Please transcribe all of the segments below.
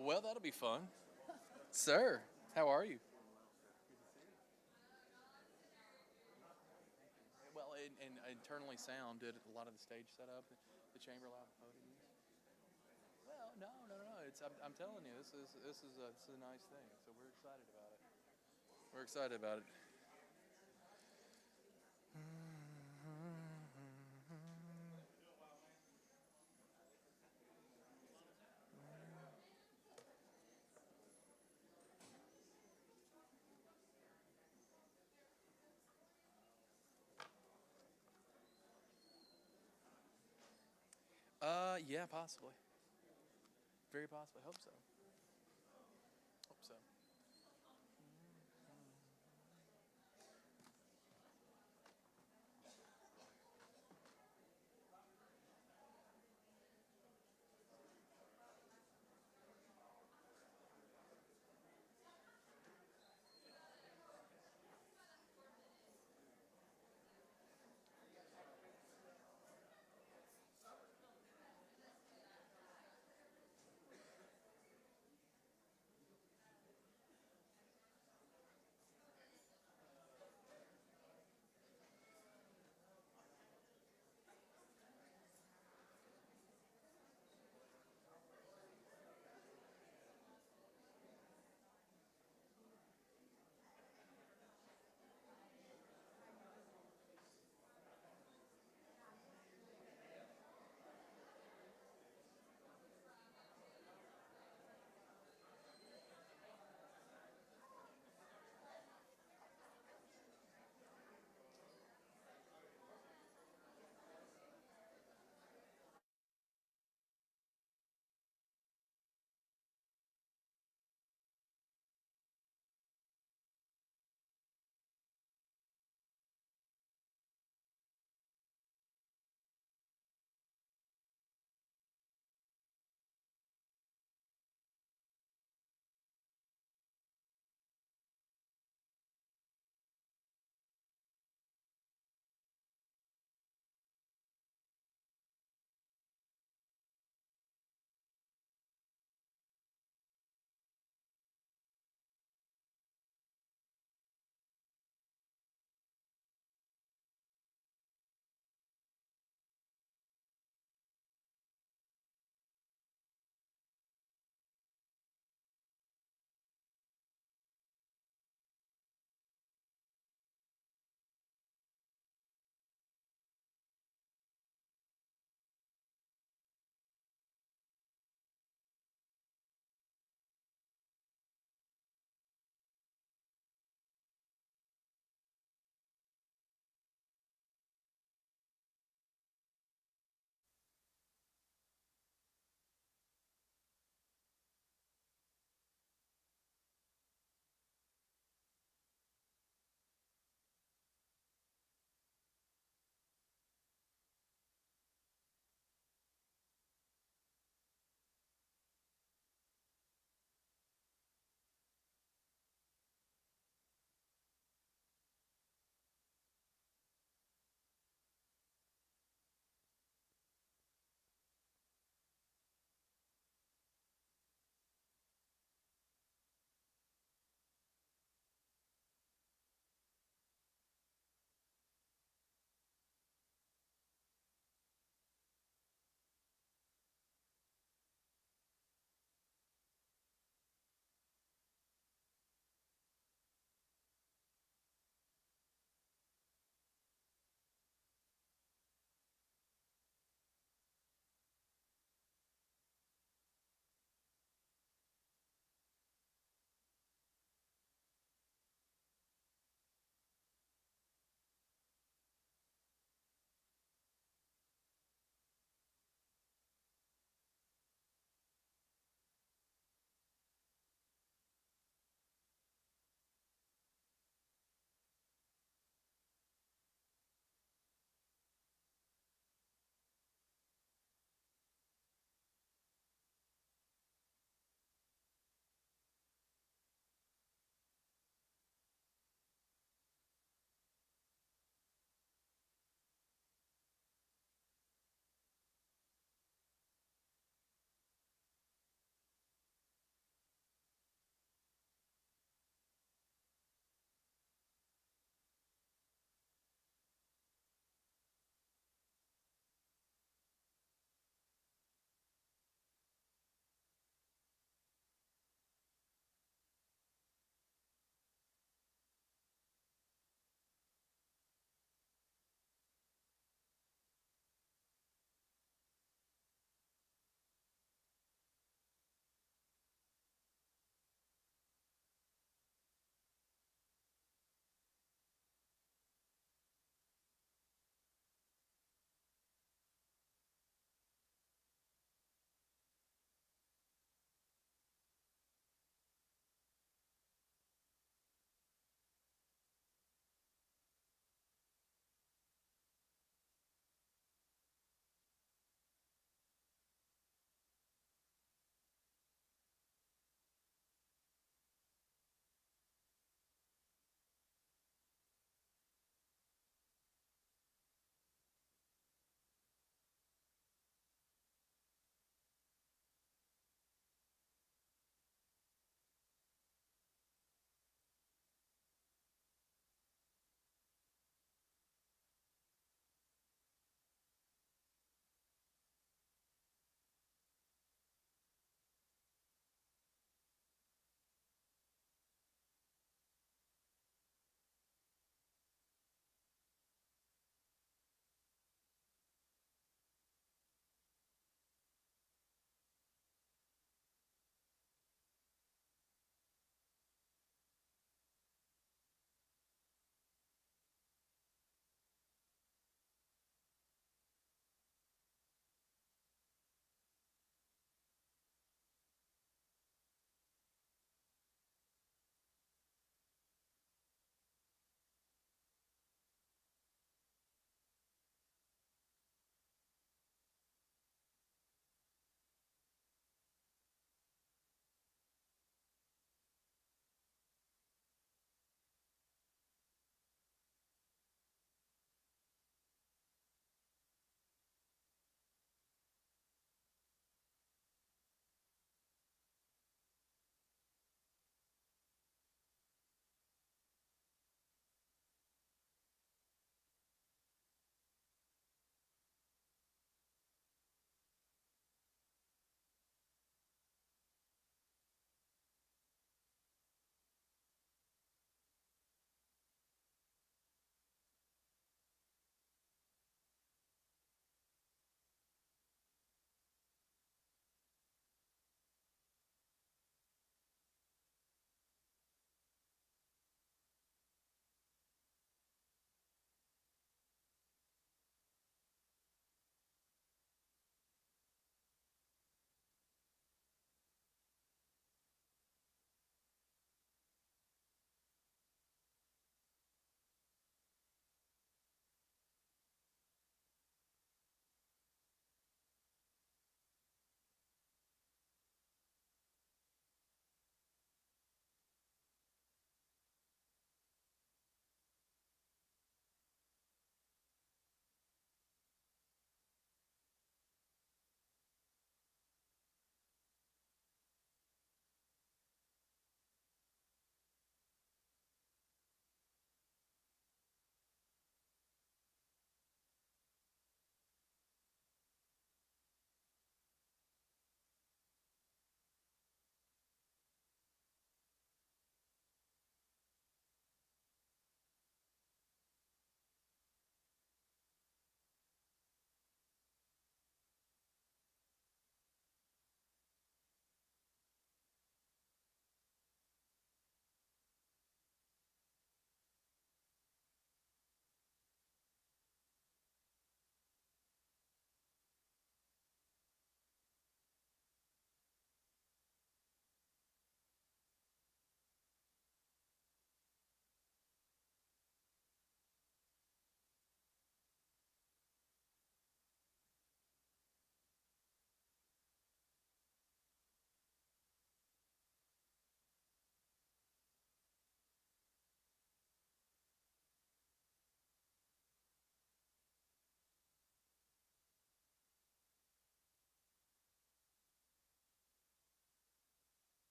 Well, that'll be fun. Sir, how are you? Well, and internally sound did a lot of the stage setup, the chamber loud podiums. Well, no. I'm telling you, this is a nice thing. So we're excited about it. We're excited about it. Yeah, possibly. Very possibly. Hope so. Hope so.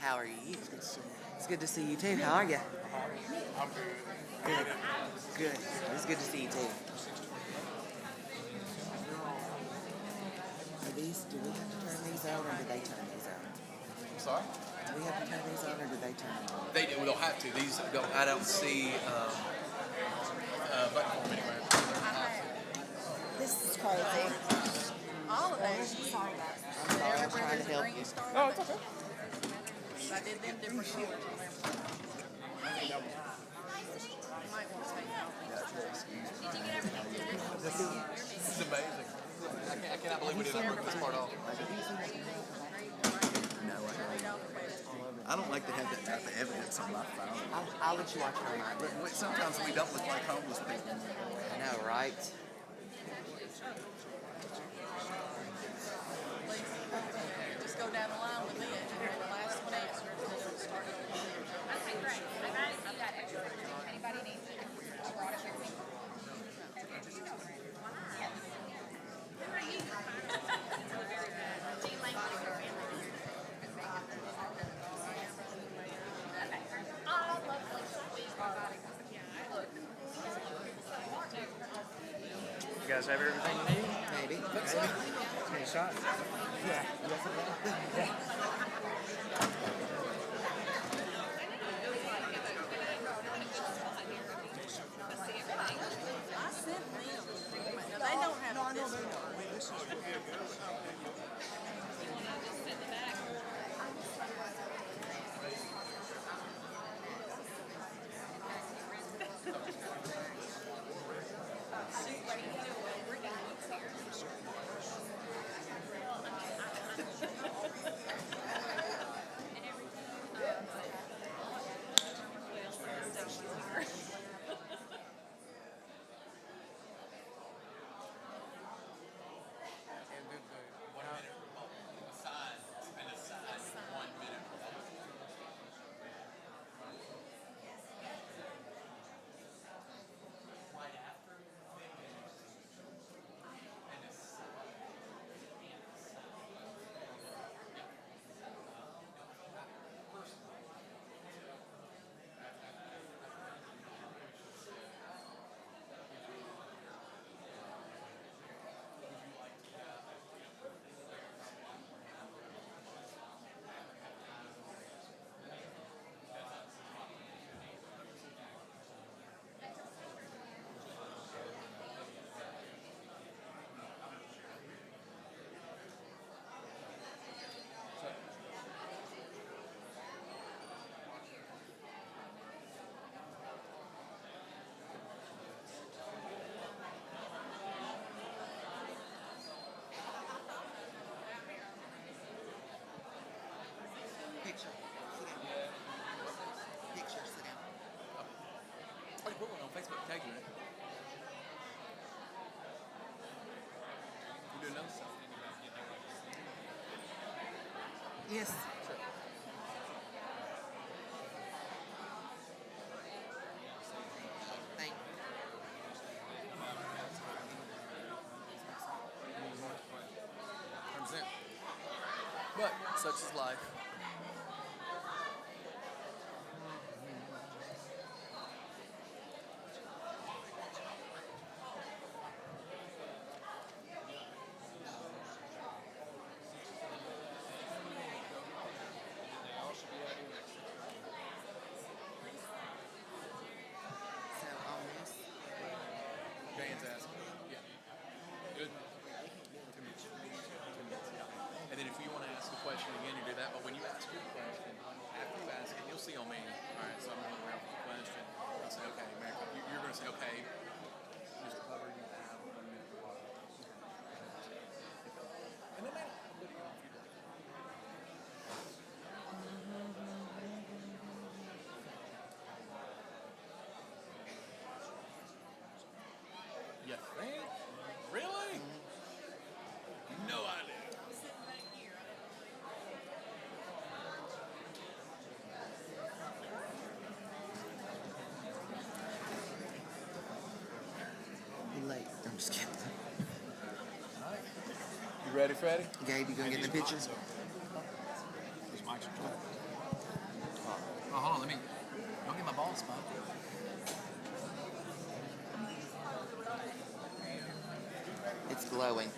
How are you? It's good to see you too. How are you? I'm good. Good. Good. It's good to see you too. Do we have to turn these on or do they turn these on? I'm sorry? Do we have to turn these on or do they turn them on? They do. We don't have to. These don't. I don't see button form anywhere. This is crazy. All of those. Sorry, guys. I'm sorry, I was trying to help you. Oh, it's okay. I did them different colors on them. You might want to take out. This is amazing. I cannot believe we didn't work this part off. No, I don't like to have that type of evidence on my phone. I'll let you watch it on mine. Sometimes we don't look like homeless people. I know, right? Just go down the line with it. And the last one answered, and then start over here. Okay, great. I've got extra. Anybody needs it? I brought it with me. Who are you? Jean Lane. You guys have everything you need? Maybe. Any shots? Yeah. I sent them. Now, they don't have this one. Picture. Sit down. Picture. Sit down. I put one on Facebook. Tag you in it. You do another stuff. Yes. Sure. Thank you. Represent. But such is life. So on this, Dan's asking. Yeah. Good. 2 minutes. 2 minutes. Yeah. And then if you want to ask a question again, you do that. But when you ask your question, after you ask it, you'll see on me. All right. So I'm going around with the question. I'll say, okay, America. You're going to say, okay. Just cover you have 1 minute. And then maybe I'll video if you'd like. You think? Really? No idea. you're late. I'm just kidding. You ready, Freddie? Gabe, you gonna get in the picture? These mics are Oh, hold on, let me. Don't get my bald spot. It's glowing.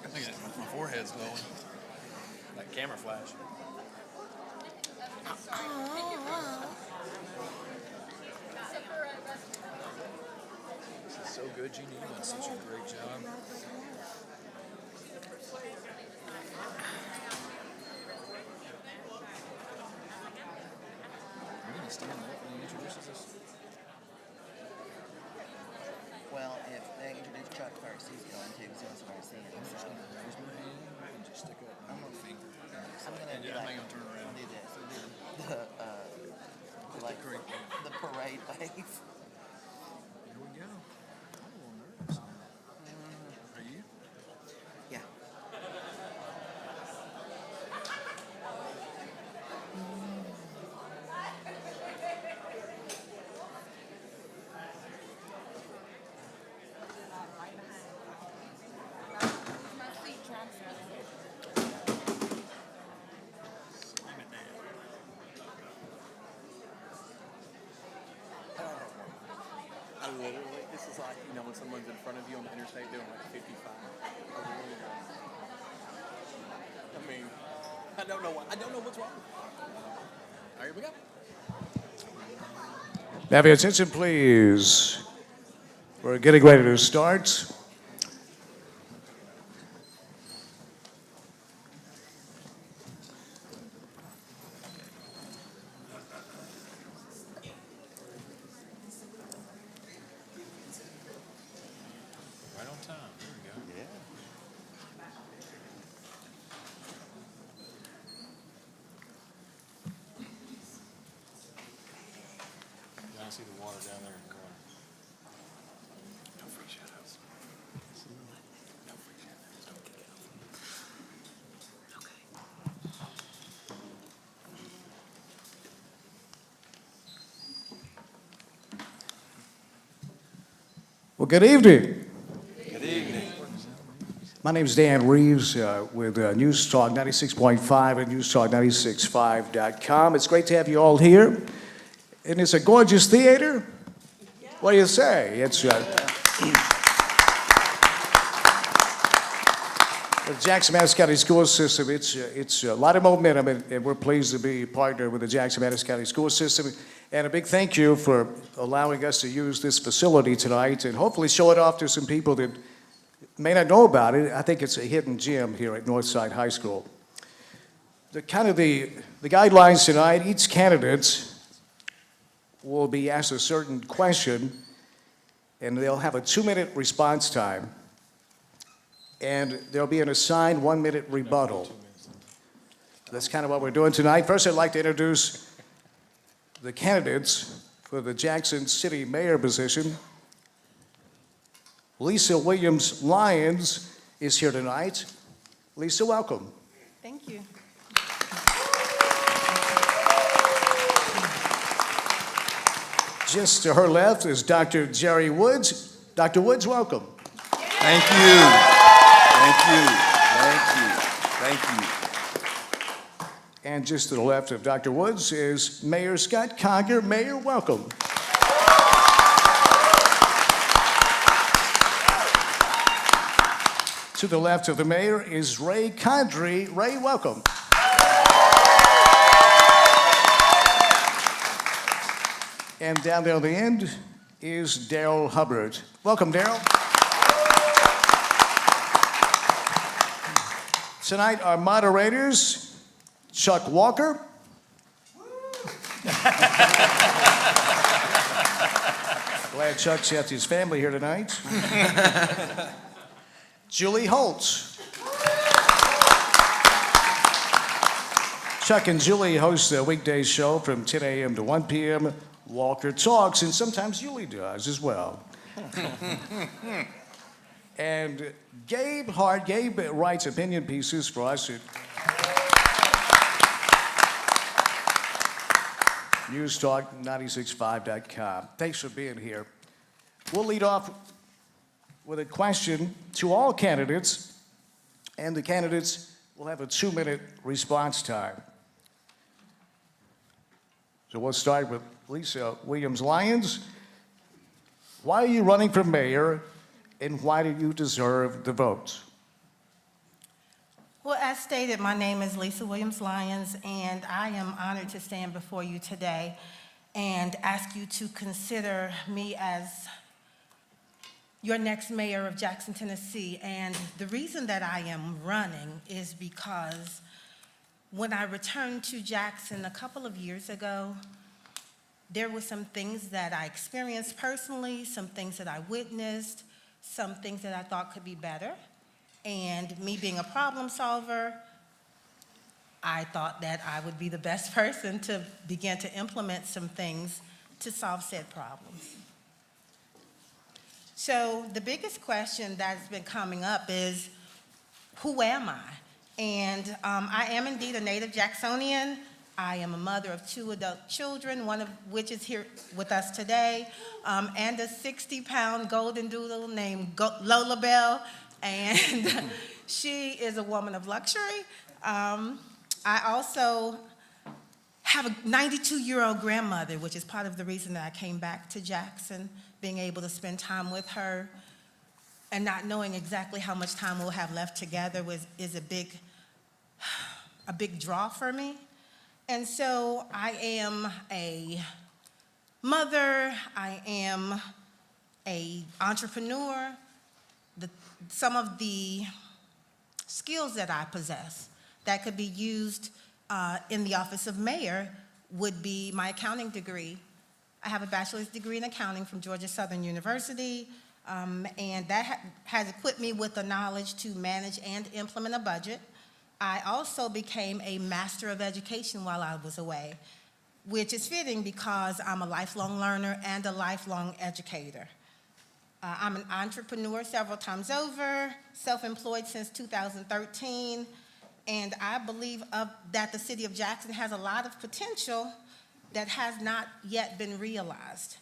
I think my forehead's glowing. Like camera flash. This is so good, Jeannie. You've done such a great job. Are you going to stand up when he introduces us? Well, if they introduce Chuck first, he's going to, because he wants to see him. I'm just So going to raise my hand and just stick up my finger. I'm gonna And do I'm like, not going to turn around. I'll do this. We'll do the parade wave. Here we go. I'm a little nervous. Are you? Yeah. I literally, this is like, you know, when someone's in front of you on the interstate doing like 55. I mean, I don't know what's wrong. All right, here we go. Have your attention, please. We're getting ready to start. Right on time. There we go. Yeah. Yeah, I see the water down there in the corner. No free shout-outs. No free shout-outs. Don't kick it off. Well, good evening. Good evening. My name is Dan Reeves with News Talk 96.5 and newstalk965.com. It's great to have you all here. And it's a gorgeous theater. What do you say? It's the Jackson-Madison County School System. It's a lot of momentum, and we're pleased to be partnered with the Jackson-Madison County School System. And a big thank you for allowing us to use this facility tonight and hopefully show it off to some people that may not know about it. I think it's a hidden gem here at Northside High School. The guidelines tonight, each candidate will be asked a certain question, and they'll have a 2-minute response time. And there'll be an assigned 1-minute rebuttal. That's kind of what we're doing tonight. First, I'd like to introduce the candidates for the Jackson City Mayor position. Lisa Williams Lyons is here tonight. Lisa, welcome. Thank you. Just to her left is Dr. Jerry Woods. Dr. Woods, welcome. Thank you. Thank you. Thank you. Thank you. And just to the left of Dr. Woods is Mayor Scott Conger. Mayor, welcome. To the left of the mayor is Ray Condrey. Ray, welcome. And down there on the end is Daryl Hubbard. Welcome, Daryl. Tonight, our moderators, Chuck Walker. Glad Chuck's got his family here tonight. Julie Holtz. Chuck and Julie host a weekday show from 10 a.m. to 1 p.m. Walker talks, and sometimes Julie does as well. And Gabe Hart. Gabe writes opinion pieces for us at newstalk965.com. Thanks for being here. We'll lead off with a question to all candidates, and the candidates will have a 2-minute response time. So we'll start with Lisa Williams-Lyons. Why are you running for mayor, and why do you deserve the votes? Well, as stated, my name is Lisa Williams-Lyons, and I am honored to stand before you today and ask you to consider me as your next mayor of Jackson, Tennessee. And the reason that I am running is because when I returned to Jackson a couple of years ago, there were some things that I experienced personally, some things that I witnessed, some things that I thought could be better. And me being a problem solver, I thought that I would be the best person to begin to implement some things to solve said problems. So the biggest question that's been coming up is, who am I? And I am indeed a native Jacksonian. I am a mother of 2 adult children, one of which is here with us today, and a 60-pound golden doodle named Lola Bell, and she is a woman of luxury. I also have a 92-year-old grandmother, which is part of the reason that I came back to Jackson. Being able to spend time with her and not knowing exactly how much time we'll have left together is a big draw for me. And so I am a mother, I am an entrepreneur. Some of the skills that I possess that could be used in the office of mayor would be my accounting degree. I have a bachelor's degree in accounting from Georgia Southern University, and that has equipped me with the knowledge to manage and implement a budget. I also became a master of education while I was away, which is fitting because I'm a lifelong learner and a lifelong educator. I'm an entrepreneur several times over, self-employed since 2013, and I believe that the city of Jackson has a lot of potential that has not yet been realized.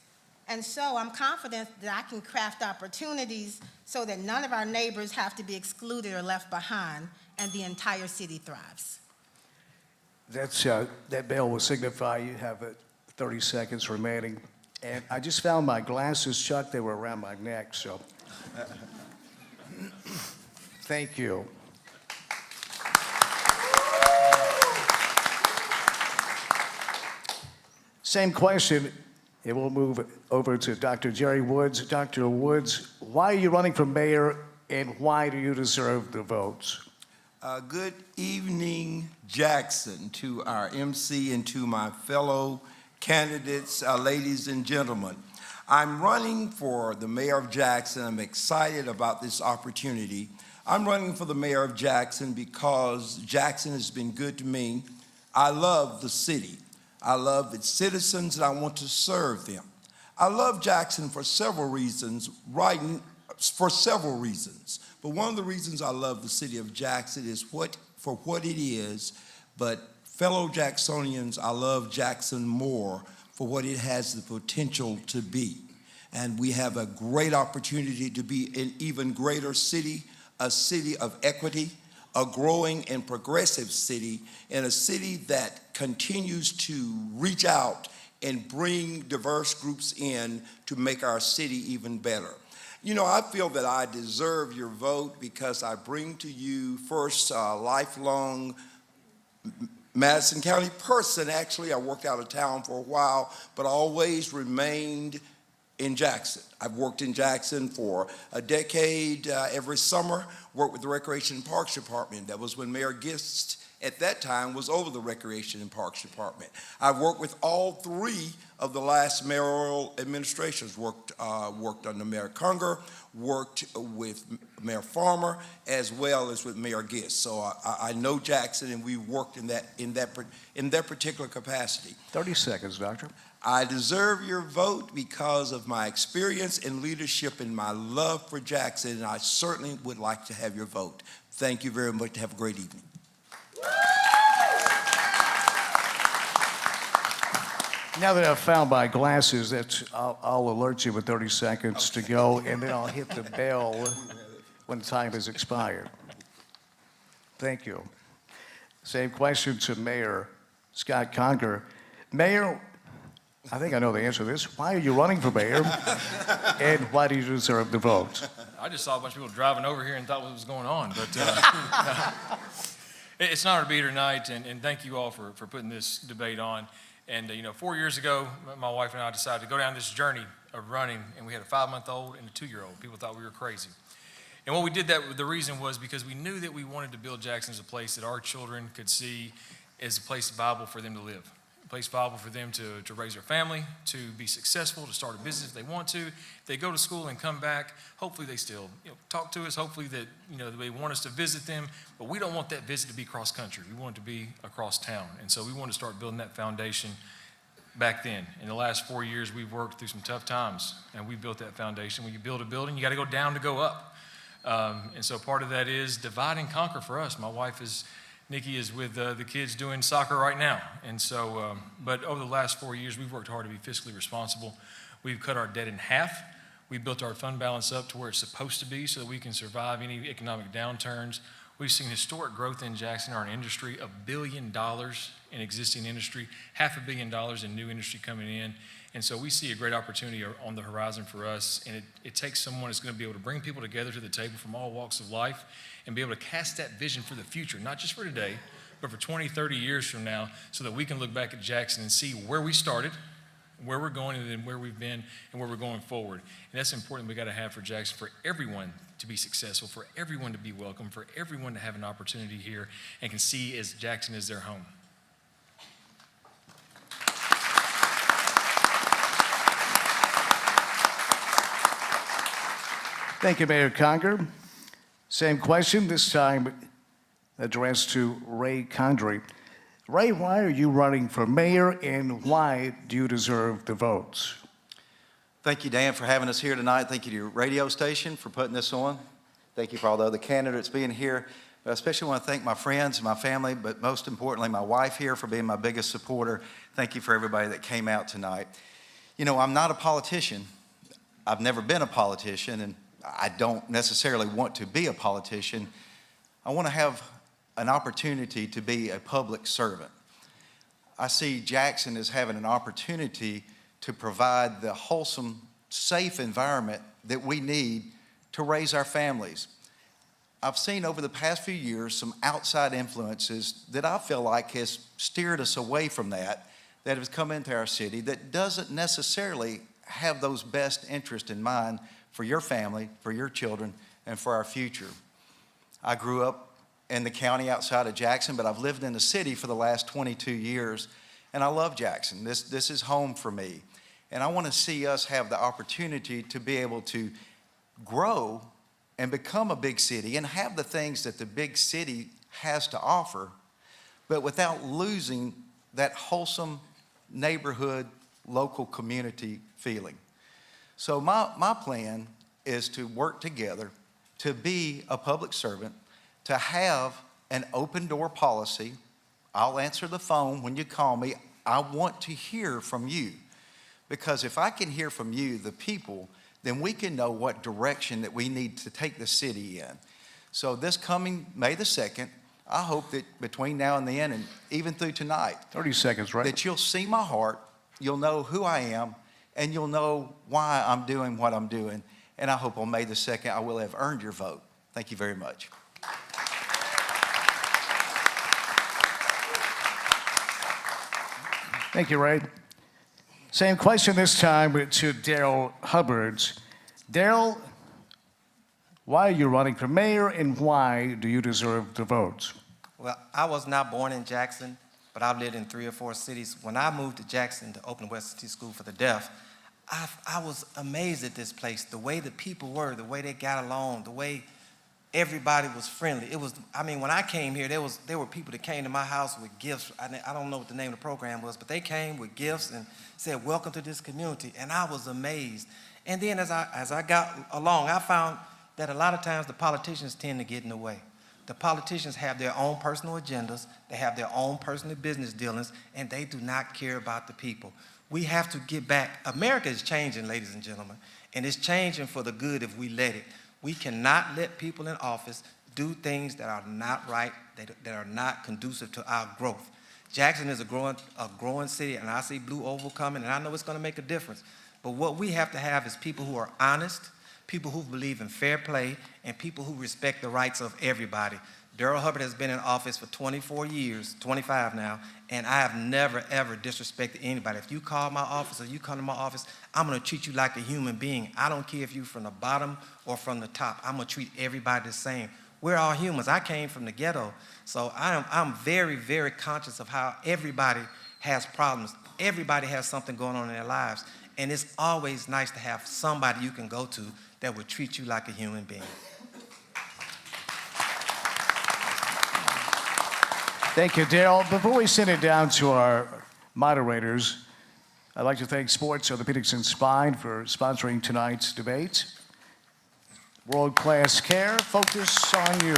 And so I'm confident that I can craft opportunities so that none of our neighbors have to be excluded or left behind, and the entire city thrives. That bell will signify you have 30 seconds remaining. And I just found my glasses, Chuck. They were around my neck, so thank you. Same question, and we'll move over to Dr. Jerry Woods. Dr. Woods, why are you running for mayor, and why do you deserve the votes? Good evening, Jackson, to our MC and to my fellow candidates, ladies and gentlemen. I'm running for the mayor of Jackson. I'm excited about this opportunity. I'm running for the mayor of Jackson because Jackson has been good to me. I love the city. I love its citizens, and I want to serve them. I love Jackson for several reasons, But one of the reasons I love the city of Jackson is for what it is, but fellow Jacksonians, I love Jackson more for what it has the potential to be. And we have a great opportunity to be an even greater city, a city of equity, a growing and progressive city, and a city that continues to reach out and bring diverse groups in to make our city even better. You know, I feel that I deserve your vote because I bring to you first a lifelong Madison County person. Actually, I worked out of town for a while, but I always remained in Jackson. I've worked in Jackson for a decade every summer, worked with the Recreation and Parks Department. That was when Mayor Gist at that time was over the Recreation and Parks Department. I've worked with all 3 of the last mayoral administrations, worked under Mayor Conger, worked with Mayor Farmer, as well as with Mayor Gist. So I know Jackson, and we worked in that particular capacity. 30 seconds, Doctor. I deserve your vote because of my experience in leadership and my love for Jackson, and I certainly would like to have your vote. Thank you very much. Have a great evening. Now that I've found my glasses, I'll alert you with 30 seconds to go, and then I'll hit the bell when time has expired. Thank you. Same question to Mayor Scott Conger. Mayor, I think I know the answer to this. Why are you running for mayor? And why do you deserve the vote? I just saw a bunch of people driving over here and thought what was going on, but it's an honor to be here tonight, and thank you all for putting this debate on. And 4 years ago, my wife and I decided to go down this journey of running, and we had a 5-month-old and a 2-year-old. People thought we were crazy. And what we did that, the reason was because we knew that we wanted to build Jackson as a place that our children could see as a place viable for them to live. Place viable for them to raise their family, to be successful, to start a business if they want to. If they go to school and come back, hopefully they still talk to us, hopefully that they want us to visit them, but we don't want that visit to be cross country. We want it to be across town. And so we want to start building that foundation back then. In the last 4 years, we've worked through some tough times, and we built that foundation. When you build a building, you got to go down to go up. And so part of that is divide and conquer for us. My wife Nikki is with the kids doing soccer right now. And so, but over the last 4 years, we've worked hard to be fiscally responsible. We've cut our debt in half. We built our fund balance up to where it's supposed to be so that we can survive any economic downturns. We've seen historic growth in Jackson, our industry, $1 billion in existing industry, $500 million in new industry coming in. And so we see a great opportunity on the horizon for us. And it takes someone that's going to be able to bring people together to the table from all walks of life and be able to cast that vision for the future, not just for today, but for 20, 30 years from now, so that we can look back at Jackson and see where we started, where we're going, and then where we've been and where we're going forward. And that's important we got to have for Jackson, for everyone to be successful, for everyone to be welcome, for everyone to have an opportunity here and can see as Jackson as their home. Thank you, Mayor Conger. Same question, this time addressed to Ray Condrey. Ray, why are you running for mayor, and why do you deserve the votes? Thank you, Dan, for having us here tonight. Thank you to your radio station for putting this on. Thank you for all the other candidates being here. I especially want to thank my friends and my family, but most importantly, my wife here for being my biggest supporter. Thank you for everybody that came out tonight. I'm not a politician. I've never been a politician, and I don't necessarily want to be a politician. I want to have an opportunity to be a public servant. I see Jackson as having an opportunity to provide the wholesome, safe environment that we need to raise our families. I've seen over the past few years some outside influences that I feel like has steered us away from that has come into our city that doesn't necessarily have those best interests in mind for your family, for your children, and for our future. I grew up in the county outside of Jackson, but I've lived in the city for the last 22 years, and I love Jackson. This is home for me. And I want to see us have the opportunity to be able to grow and become a big city and have the things that the big city has to offer, but without losing that wholesome neighborhood, local community feeling. So my plan is to work together, to be a public servant, to have an open door policy. I'll answer the phone when you call me. I want to hear from you, because if I can hear from you, the people, then we can know what direction that we need to take the city in. So this coming May the 2nd, I hope that between now and then, and even through tonight, 30 seconds, right? that you'll see my heart, you'll know who I am, and you'll know why I'm doing what I'm doing. And I hope on May the 2nd, I will have earned your vote. Thank you very much. Thank you, Ray. Same question this time to Daryl Hubbard. Daryl, why are you running for mayor, and why do you deserve the vote? Well, I was not born in Jackson, but I've lived in 3 or 4 cities. When I moved to Jackson to open West City School for the Deaf, I was amazed at this place, the way the people were, the way they got along, the way everybody was friendly. When I came here, there were people that came to my house with gifts. I don't know what the name of the program was, but they came with gifts and said, "Welcome to this community," and I was amazed. And then as I got along, I found that a lot of times the politicians tend to get in the way. The politicians have their own personal agendas, they have their own personal business dealings, and they do not care about the people. We have to get back. America is changing, ladies and gentlemen, and it's changing for the good if we let it. We cannot let people in office do things that are not right, that are not conducive to our growth. Jackson is a growing city, and I see Blue Oval coming, and I know it's going to make a difference. But what we have to have is people who are honest, people who believe in fair play, and people who respect the rights of everybody. Darrell Hubbard has been in office for 24 years, 25 now, and I have never, ever disrespected anybody. If you call my office or you come to my office, I'm going to treat you like a human being. I don't care if you're from the bottom or from the top. I'm going to treat everybody the same. We're all humans. I came from the ghetto, so I'm very, very conscious of how everybody has problems. Everybody has something going on in their lives, and it's always nice to have somebody you can go to that will treat you like a human being. Thank you, Darrell. Before we send it down to our moderators, I'd like to thank Sports Orthopedics and Spine for sponsoring tonight's debate. World-class care, focus on you.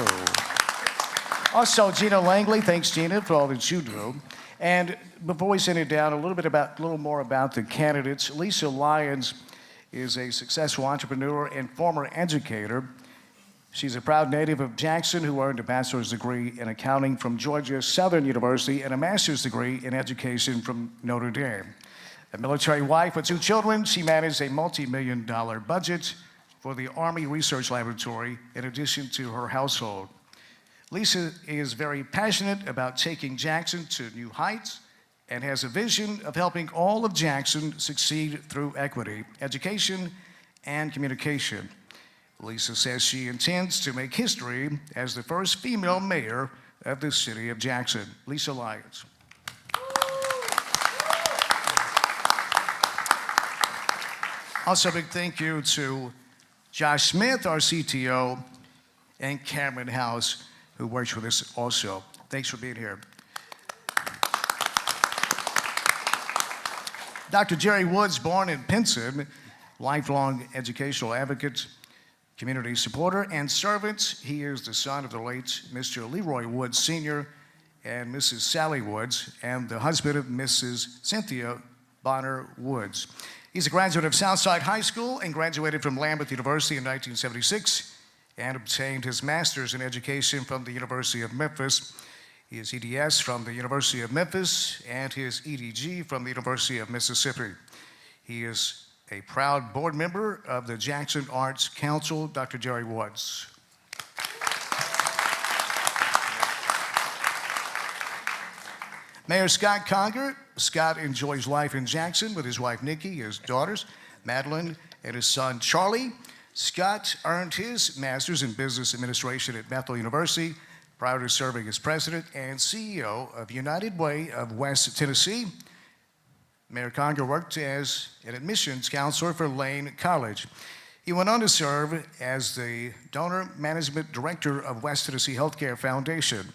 Also, Gina Langley, thanks, Gina, for all that you do. And before we send it down, a little more about the candidates. Lisa Lyons is a successful entrepreneur and former educator. She's a proud native of Jackson who earned a bachelor's degree in accounting from Georgia Southern University and a master's degree in education from Notre Dame. A military wife with 2 children, she managed a multi-million-dollar budget for the Army Research Laboratory in addition to her household. Lisa is very passionate about taking Jackson to new heights and has a vision of helping all of Jackson succeed through equity, education, and communication. Lisa says she intends to make history as the first female mayor of the city of Jackson. Lisa Lyons. Also, a big thank you to Josh Smith, our CTO, and Cameron House, who works with us also. Thanks for being here. Dr. Jerry Woods, born in Pinson, lifelong educational advocate, community supporter, and servant. He is the son of the late Mr. Leroy Woods Sr. and Mrs. Sally Woods, and the husband of Mrs. Cynthia Bonner Woods. He's a graduate of Southside High School and graduated from Lambeth University in 1976 and obtained his master's in education from the University of Memphis. He has EDS from the University of Memphis and his EDG from the University of Mississippi. He is a proud board member of the Jackson Arts Council. Dr. Jerry Woods. Mayor Scott Conger. Scott enjoys life in Jackson with his wife Nikki, his daughters Madeline, and his son Charlie. Scott earned his master's in business administration at Bethel University prior to serving as president and CEO of United Way of West Tennessee. Mayor Conger worked as an admissions counselor for Lane College. He went on to serve as the donor management director of West Tennessee Healthcare Foundation.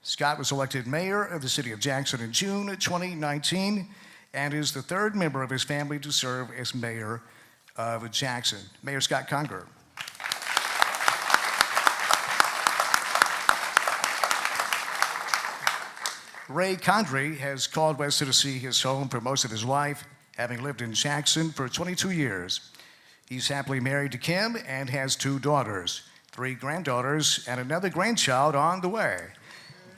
Scott was elected mayor of the city of Jackson in June 2019 and is the third member of his family to serve as mayor of Jackson. Mayor Scott Conger. Ray Condrey has called West Tennessee his home for most of his life, having lived in Jackson for 22 years. He's happily married to Kim and has 2 daughters, 3 granddaughters, and another grandchild on the way.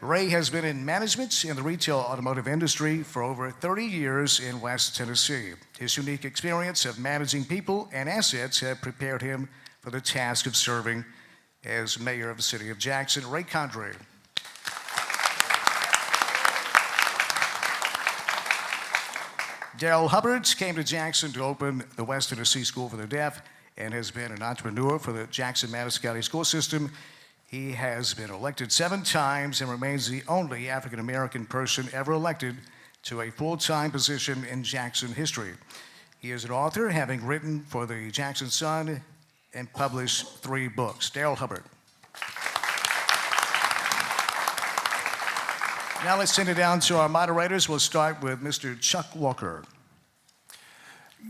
Ray has been in management in the retail automotive industry for over 30 years in West Tennessee. His unique experience of managing people and assets have prepared him for the task of serving as mayor of the city of Jackson. Ray Condrey. Darrell Hubbard came to Jackson to open the West Tennessee School for the Deaf and has been an entrepreneur for the Jackson-Madison County school system. He has been elected 7 times and remains the only African-American person ever elected to a full-time position in Jackson history. He is an author, having written for the Jackson Sun and published 3 books. Darrell Hubbard. Now let's send it down to our moderators. We'll start with Mr. Chuck Walker.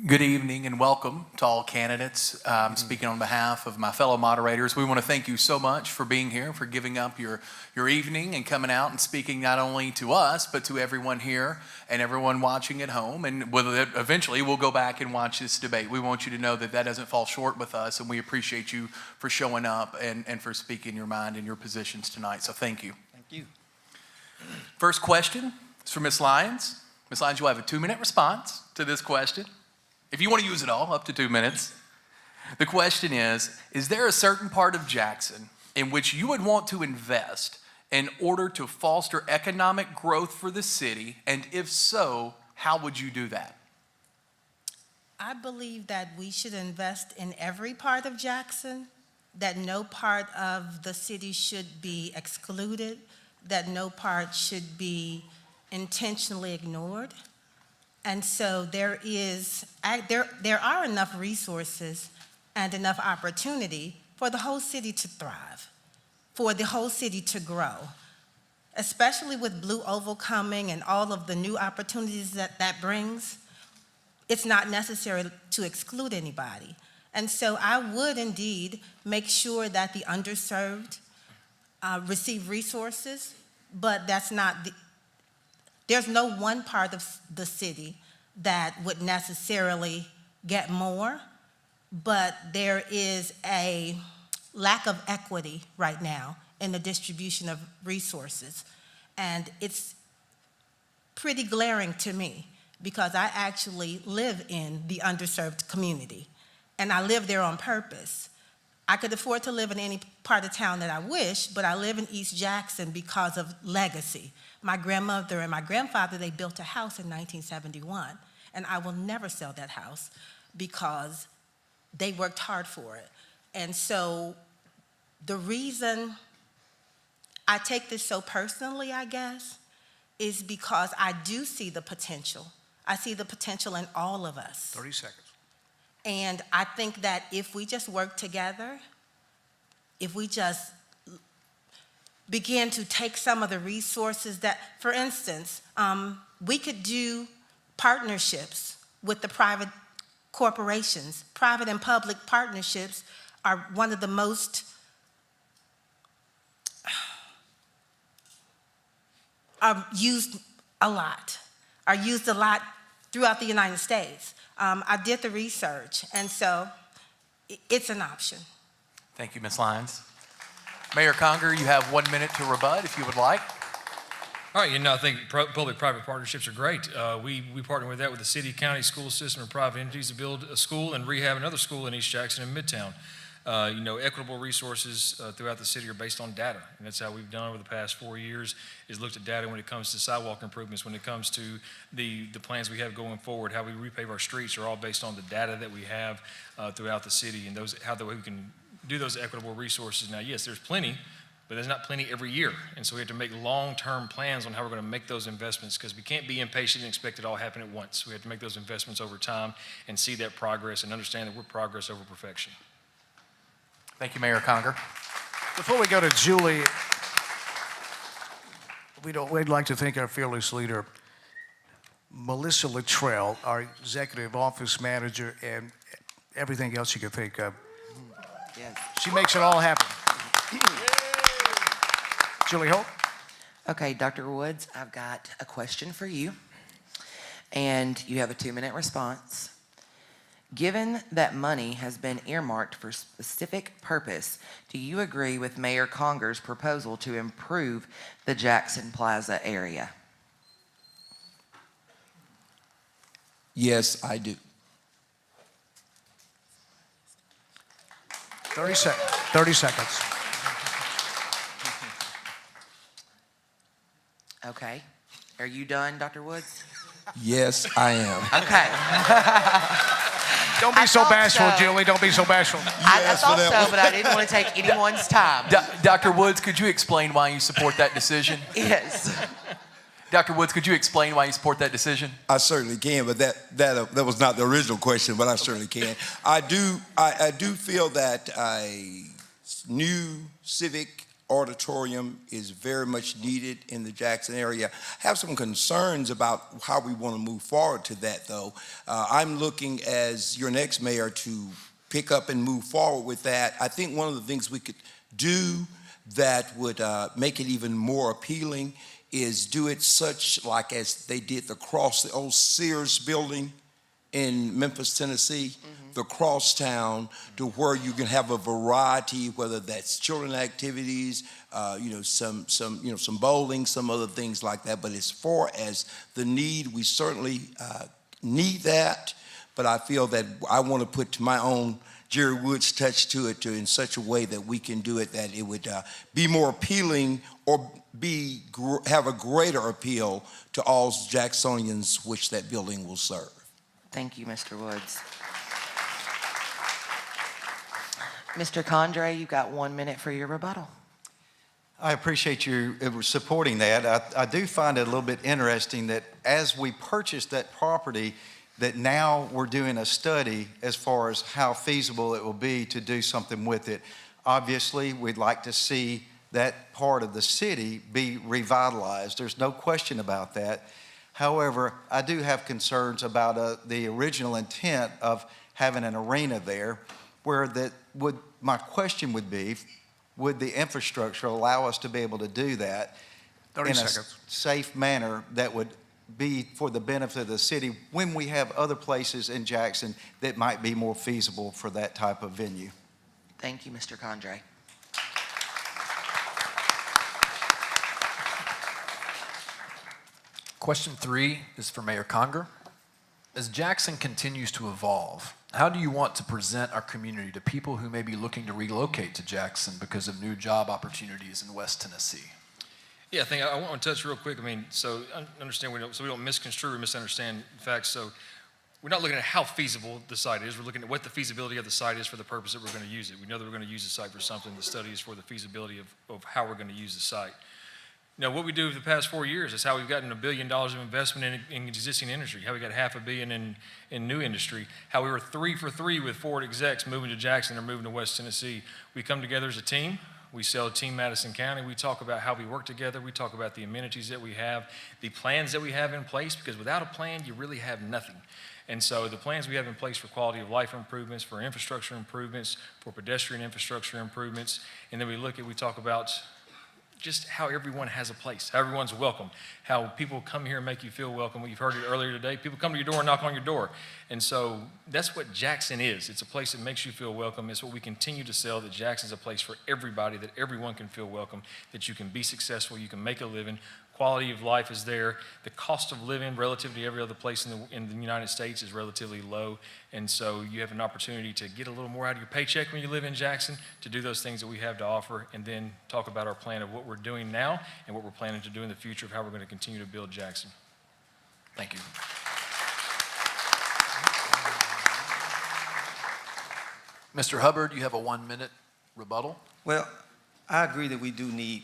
Good evening and welcome to all candidates. Speaking on behalf of my fellow moderators, we want to thank you so much for being here, for giving up your evening and coming out and speaking not only to us, but to everyone here and everyone watching at home. And eventually we'll go back and watch this debate. We want you to know that that doesn't fall short with us, and we appreciate you for showing up and for speaking your mind and your positions tonight. So thank you. Thank you. First question, It's for Ms. Lyons. Ms. Lyons, you'll have a 2-minute response to this question. If you want to use it all, up to 2 minutes. The question is there a certain part of Jackson in which you would want to invest in order to foster economic growth for the city? And if so, how would you do that? I believe that we should invest in every part of Jackson, that no part of the city should be excluded, that no part should be intentionally ignored. And so there are enough resources and enough opportunity for the whole city to thrive, for the whole city to grow, especially with Blue Oval coming and all of the new opportunities that brings. It's not necessary to exclude anybody. And so I would indeed make sure that the underserved receive resources, but there's no one part of the city that would necessarily get more, but there is a lack of equity right now in the distribution of resources. And it's pretty glaring to me because I actually live in the underserved community, and I live there on purpose. I could afford to live in any part of town that I wish, but I live in East Jackson because of legacy. My grandmother and my grandfather, they built a house in 1971, and I will never sell that house because they worked hard for it. And so the reason I take this so personally, I guess, is because I do see the potential. I see the potential in all of us. 30 seconds. And I think that if we just work together, if we just begin to take some of the resources that, for instance, we could do partnerships with the private corporations. Private and public partnerships are one of the most are used a lot throughout the United States. I did the research, and so it's an option. Thank you, Ms. Lyons. Mayor Conger, you have 1 minute to rebut if you would like. All right, I think public-private partnerships are great. We partner with that with the city, county, school system, and private entities to build a school and rehab another school in East Jackson and Midtown. Equitable resources throughout the city are based on data, and that's how we've done over the past 4 years, is looked at data when it comes to sidewalk improvements, when it comes to the plans we have going forward, how we repave our streets are all based on the data that we have throughout the city, and how we can do those equitable resources. Now, yes, there's plenty, but there's not plenty every year, and so we have to make long-term plans on how we're going to make those investments, because we can't be impatient and expect it all happen at once. We have to make those investments over time and see that progress and understand that we're progress over perfection. Thank you, Mayor Conger. Before we go to Julie, we'd like to thank our fearless leader, Melissa Luttrell, our executive office manager, and everything else you can think of. Yes. She makes it all happen. Julie Holt. Okay, Dr. Woods, I've got a question for you, and you have a 2-minute response. Given that money has been earmarked for a specific purpose, do you agree with Mayor Conger's proposal to improve the Jackson Plaza area? Yes, I do. 30 seconds. 30 seconds. Okay. Are you done, Dr. Woods? Yes, I am. Okay. Don't be so thought bashful, so. Julie. Don't be so bashful. I thought so, but I didn't want to take anyone's time. Dr. Woods, could you explain why you support that decision? Yes. Dr. Woods, could you explain why you support that decision? I certainly can, but that was not the original question, but I certainly can. I do feel that a new civic auditorium is very much needed in the Jackson area. I have some concerns about how we want to move forward to that, though. I'm looking, as your next mayor, to pick up and move forward with that. I think one of the things we could do that would make it even more appealing is do it such like as they did the old Sears building in Memphis, Tennessee, the crosstown, to where you can have a variety, whether that's children activities, some bowling, some other things like that. But as far as the need, we certainly need that. But I feel that I want to put my own Jerry Woods touch to it in such a way that we can do it that it would be more appealing or have a greater appeal to all Jacksonians which that building will serve. Thank you, Mr. Woods. Mr. Condrey, you've got 1 minute for your rebuttal. I appreciate you supporting that. I do find it a little bit interesting that as we purchased that property, that now we're doing a study as far as how feasible it will be to do something with it. Obviously, we'd like to see that part of the city be revitalized. There's no question about that. However, I do have concerns about the original intent of having an arena there, where my question would be, would the infrastructure allow us to be able to do that 30 in seconds. a safe manner that would be for the benefit of the city when we have other places in Jackson that might be more feasible for that type of venue? Thank you, Mr. Condrey. Question 3 is for Mayor Conger. As Jackson continues to evolve, how do you want to present our community to people who may be looking to relocate to Jackson because of new job opportunities in West Tennessee? Yeah, I think I want to touch real quick. I mean, so understand so we don't misconstrue or misunderstand facts. So we're not looking at how feasible the site is. We're looking at what the feasibility of the site is for the purpose that we're going to use it. We know that we're going to use the site for something. The study is for the feasibility of how we're going to use the site. Now, what we do for the past 4 years is how we've gotten $1 billion of investment in existing industry, how we got $500 million in new industry, how we were 3 for 3 with Ford execs moving to Jackson or moving to West Tennessee. We come together as a team. We sell Team Madison County. We talk about how we work together. We talk about the amenities that we have, the plans that we have in place, because without a plan, you really have nothing. And so the plans we have in place for quality of life improvements, for infrastructure improvements, for pedestrian infrastructure improvements, and then we talk about just how everyone has a place, how everyone's welcome, how people come here and make you feel welcome. You've heard it earlier today. People come to your door and knock on your door. And so that's what Jackson is. It's a place that makes you feel welcome. It's what we continue to sell, that Jackson's a place for everybody, that everyone can feel welcome, that you can be successful, you can make a living. Quality of life is there. The cost of living relative to every other place in the United States is relatively low. And so you have an opportunity to get a little more out of your paycheck when you live in Jackson, to do those things that we have to offer, and then talk about our plan of what we're doing now and what we're planning to do in the future of how we're going to continue to build Jackson. Thank you. Mr. Hubbard, you have a 1 minute rebuttal. Well, I agree that we do need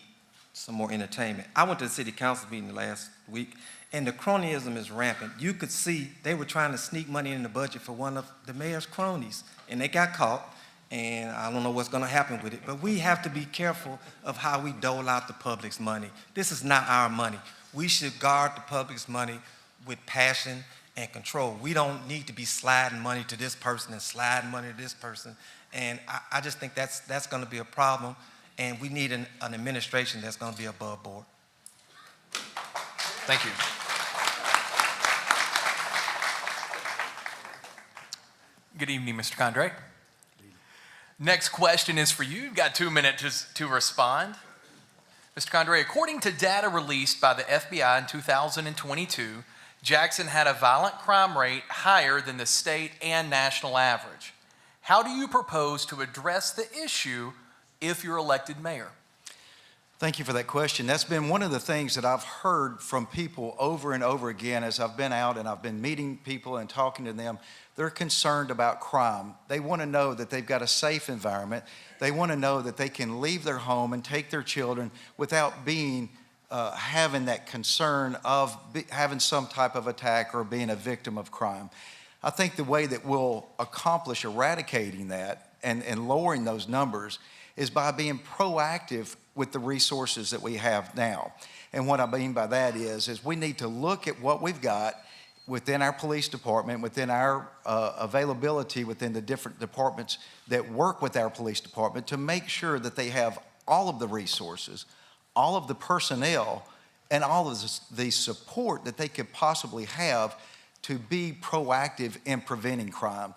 some more entertainment. I went to the city council meeting last week, and the cronyism is rampant. You could see they were trying to sneak money in the budget for one of the mayor's cronies, and they got caught, and I don't know what's going to happen with it. But we have to be careful of how we dole out the public's money. This is not our money. We should guard the public's money with passion and control. We don't need to be sliding money to this person and sliding money to this person, and I just think that's going to be a problem. And we need an administration that's going to be above board. Thank you. Good evening, Mr. Condrey. Next question is for you. You've got 2 minutes to respond. Mr. Condrey, according to data released by the FBI in 2022, Jackson had a violent crime rate higher than the state and national average. How do you propose to address the issue if you're elected mayor? Thank you for that question. That's been one of the things that I've heard from people over and over again as I've been out and I've been meeting people and talking to them. They're concerned about crime. They want to know that they've got a safe environment. They want to know that they can leave their home and take their children without having that concern of having some type of attack or being a victim of crime. I think the way that we'll accomplish eradicating that and lowering those numbers is by being proactive with the resources that we have now. And what I mean by that is we need to look at what we've got within our police department, within our availability within the different departments that work with our police department, to make sure that they have all of the resources, all of the personnel, and all of the support that they could possibly have to be proactive in preventing crime.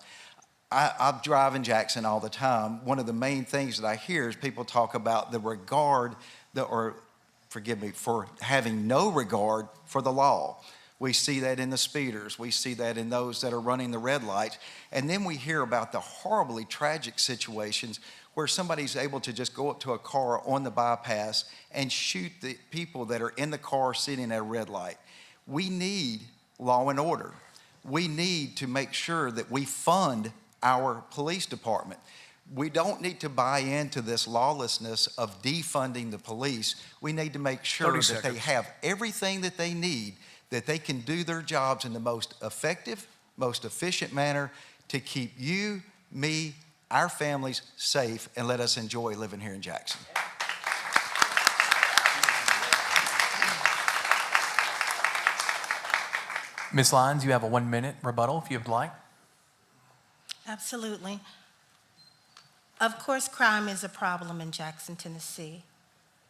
I drive in Jackson all the time. One of the main things that I hear is people talk about the regard for having no regard for the law. We see that in the speeders. We see that in those that are running the red lights. And then we hear about the horribly tragic situations where somebody's able to just go up to a car on the bypass and shoot the people that are in the car sitting at a red light. We need law and order. We need to make sure that we fund our police department. We don't need to buy into this lawlessness of defunding the police. We need to make sure that they have everything that they need, that they can do their jobs in the most effective, most efficient manner to keep you, me, our families safe, and let us enjoy living here in Jackson. Ms. Lyons, you have a 1-minute rebuttal if you would like. Absolutely. Of course, crime is a problem in Jackson, Tennessee,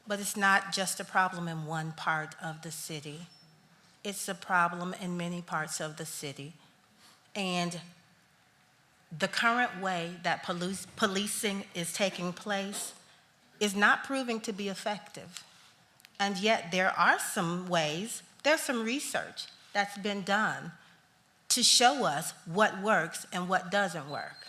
but it's not just a problem in one part of the city. It's a problem in many parts of the city. And the current way that policing is taking place is not proving to be effective. And yet there are some ways, there's some research that's been done to show us what works and what doesn't work.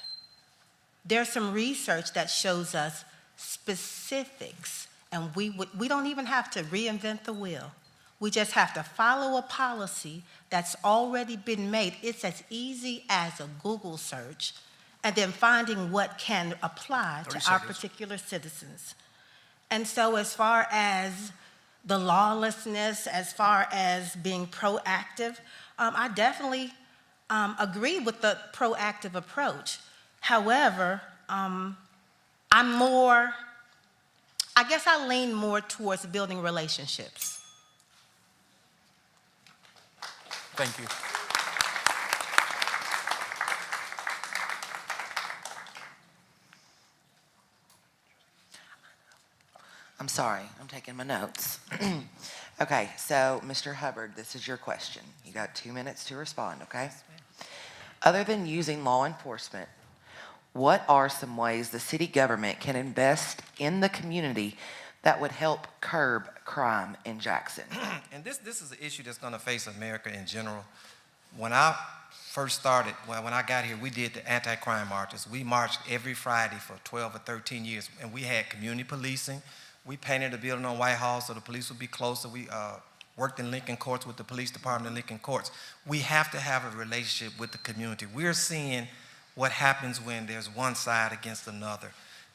There's some research that shows us specifics, and we don't even have to reinvent the wheel. We just have to follow a policy that's already been made. It's as easy as a Google search, and then finding what can apply to our particular citizens. And so as far as the lawlessness, as far as being proactive, I definitely agree with the proactive approach. However, I guess I lean more towards building relationships. Thank you. I'm sorry, I'm taking my notes. Okay, so Mr. Hubbard, this is your question. You got 2 minutes to respond, okay? Other than using law enforcement, what are some ways the city government can invest in the community that would help curb crime in Jackson? And this is an issue that's going to face America in general. When I first started, when I got here, we did the anti-crime marches. We marched every Friday for 12 or 13 years, and we had community policing. We painted a building on Whitehall so the police would be closer. We worked in Lincoln Courts with the police department in Lincoln Courts. We have to have a relationship with the community. We're seeing what happens when there's one side against another.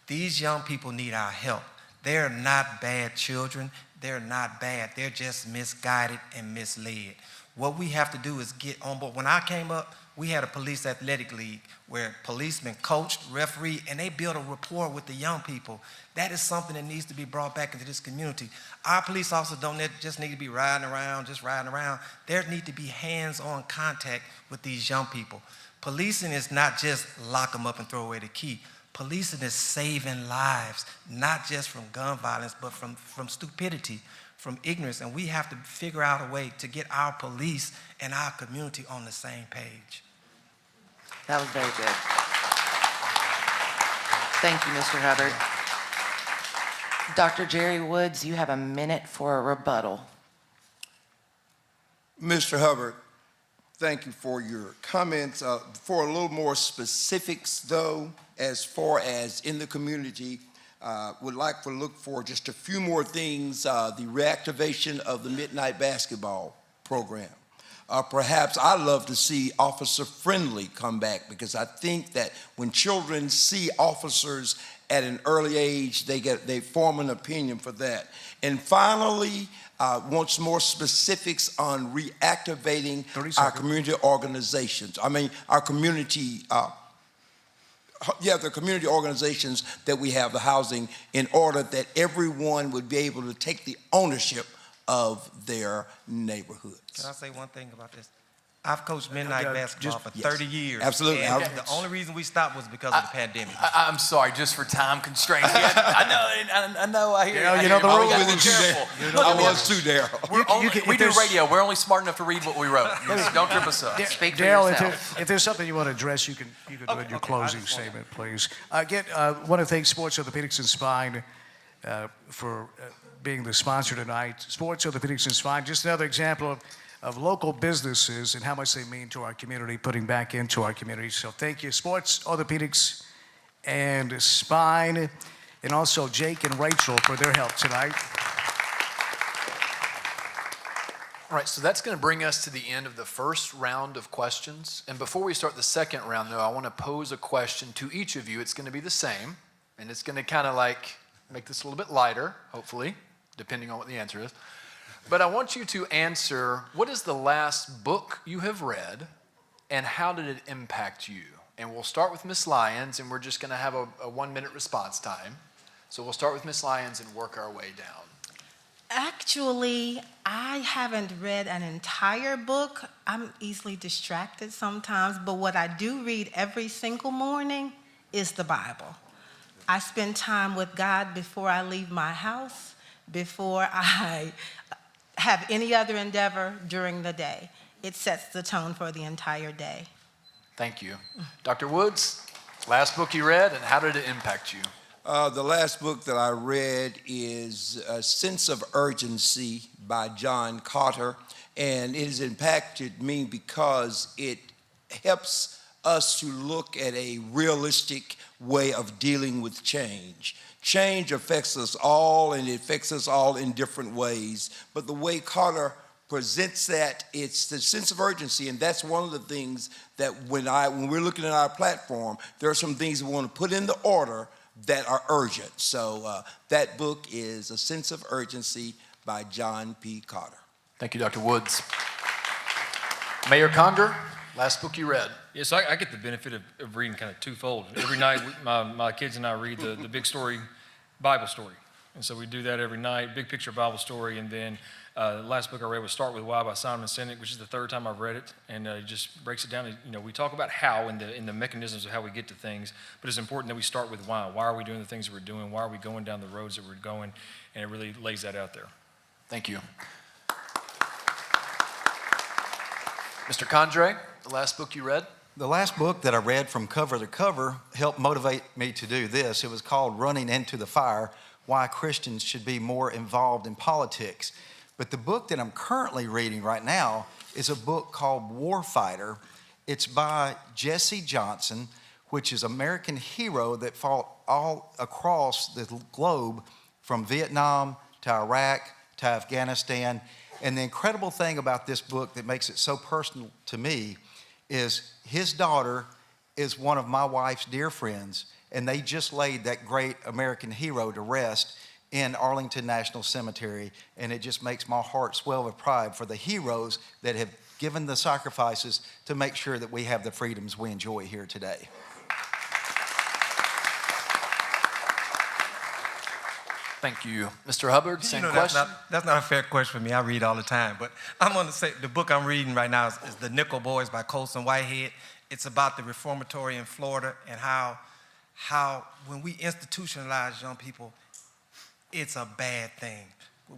These young people need our help. They're not bad children. They're not bad. They're just misguided and misled. What we have to do is get on board. When I came up, we had a police athletic league where policemen coached, refereed, and they built a rapport with the young people. That is something that needs to be brought back into this community. Our police officers don't just need to be riding around. There need to be hands-on contact with these young people. Policing is not just lock them up and throw away the key. Policing is saving lives, not just from gun violence, but from stupidity, from ignorance. And we have to figure out a way to get our police and our community on the same page. That was very good. Thank you, Mr. Hubbard. Dr. Jerry Woods, you have a minute for a rebuttal. Mr. Hubbard, thank you for your comments. For a little more specifics, though, as far as in the community, would like to look for just a few more things, the reactivation of the midnight basketball program. Perhaps I'd love to see Officer Friendly come back, because I think that when children see officers at an early age, they form an opinion for that. And finally, want some more specifics on reactivating our community organizations. I mean, our community, the community organizations that we have, the housing, in order that everyone would be able to take the ownership of their neighborhoods. Can I say one thing about this? I've coached midnight basketball for 30 years. Absolutely. And the only reason we stopped was because of the pandemic. I'm sorry, just for time constraints. I know. I hear You know the rules. I was careful. I was too, Daryl. We do radio. We're only smart enough to read what we wrote. Don't trip us up. Speak for Dale, yourself. if there's something you want to address, you can do it in your closing statement, please. Again, want to thank Sports Orthopedics and Spine for being the sponsor tonight. Sports Orthopedics and Spine, just another example of local businesses and how much they mean to our community, putting back into our community. So thank you, Sports Orthopedics and Spine, and also Jake and Rachel for their help tonight. All right, so that's going to bring us to the end of the first round of questions. And before we start the second round, though, I want to pose a question to each of you. It's going to be the same, and it's going to kind of like make this a little bit lighter, hopefully, depending on what the answer is. But I want you to answer, what is the last book you have read, and how did it impact you? And we'll start with Miss Lyons, and we're just going to have a 1-minute response time. So we'll start with Miss Lyons and work our way down. Actually, I haven't read an entire book. I'm easily distracted sometimes, but what I do read every single morning is the Bible. I spend time with God before I leave my house, before I have any other endeavor during the day. It sets the tone for the entire day. Thank you. Dr. Woods, last book you read, and how did it impact you? The last book that I read is A Sense of Urgency by John Carter, and it has impacted me because it helps us to look at a realistic way of dealing with change. Change affects us all, and it affects us all in different ways. But the way Carter presents that, it's the sense of urgency, and that's one of the things that when we're looking at our platform, there are some things we want to put in the order that are urgent. So that book is A Sense of Urgency by John P. Carter. Thank you, Dr. Woods. Mayor Conger, last book you read. Yes, I get the benefit of reading kind of twofold. Every night, my kids and I read the Big Story Bible story. And so we do that every night, Big Picture Bible story. And then the last book I read was Start With Why by Simon Sinek, which is the third time I've read it. And it just breaks it down. We talk about how and the mechanisms of how we get to things, but it's important that we start with why. Why are we doing the things that we're doing? Why are we going down the roads that we're going? And it really lays that out there. Thank you. Mr. Condre, the last book you read? The last book that I read from cover to cover helped motivate me to do this. It was called Running Into the Fire, Why Christians Should Be More Involved in Politics. But the book that I'm currently reading right now is a book called Warfighter. It's by Jesse Johnson, which is an American hero that fought all across the globe from Vietnam to Iraq to Afghanistan. And the incredible thing about this book that makes it so personal to me is his daughter is one of my wife's dear friends, and they just laid that great American hero to rest in Arlington National Cemetery, and it just makes my heart swell with pride for the heroes that have given the sacrifices to make sure that we have the freedoms we enjoy here today. Thank you. Mr. Hubbard, same question. That's not a fair question for me. I read all the time. But I'm going to say the book I'm reading right now is The Nickel Boys by Colson Whitehead. It's about the reformatory in Florida and how when we institutionalize young people, it's a bad thing.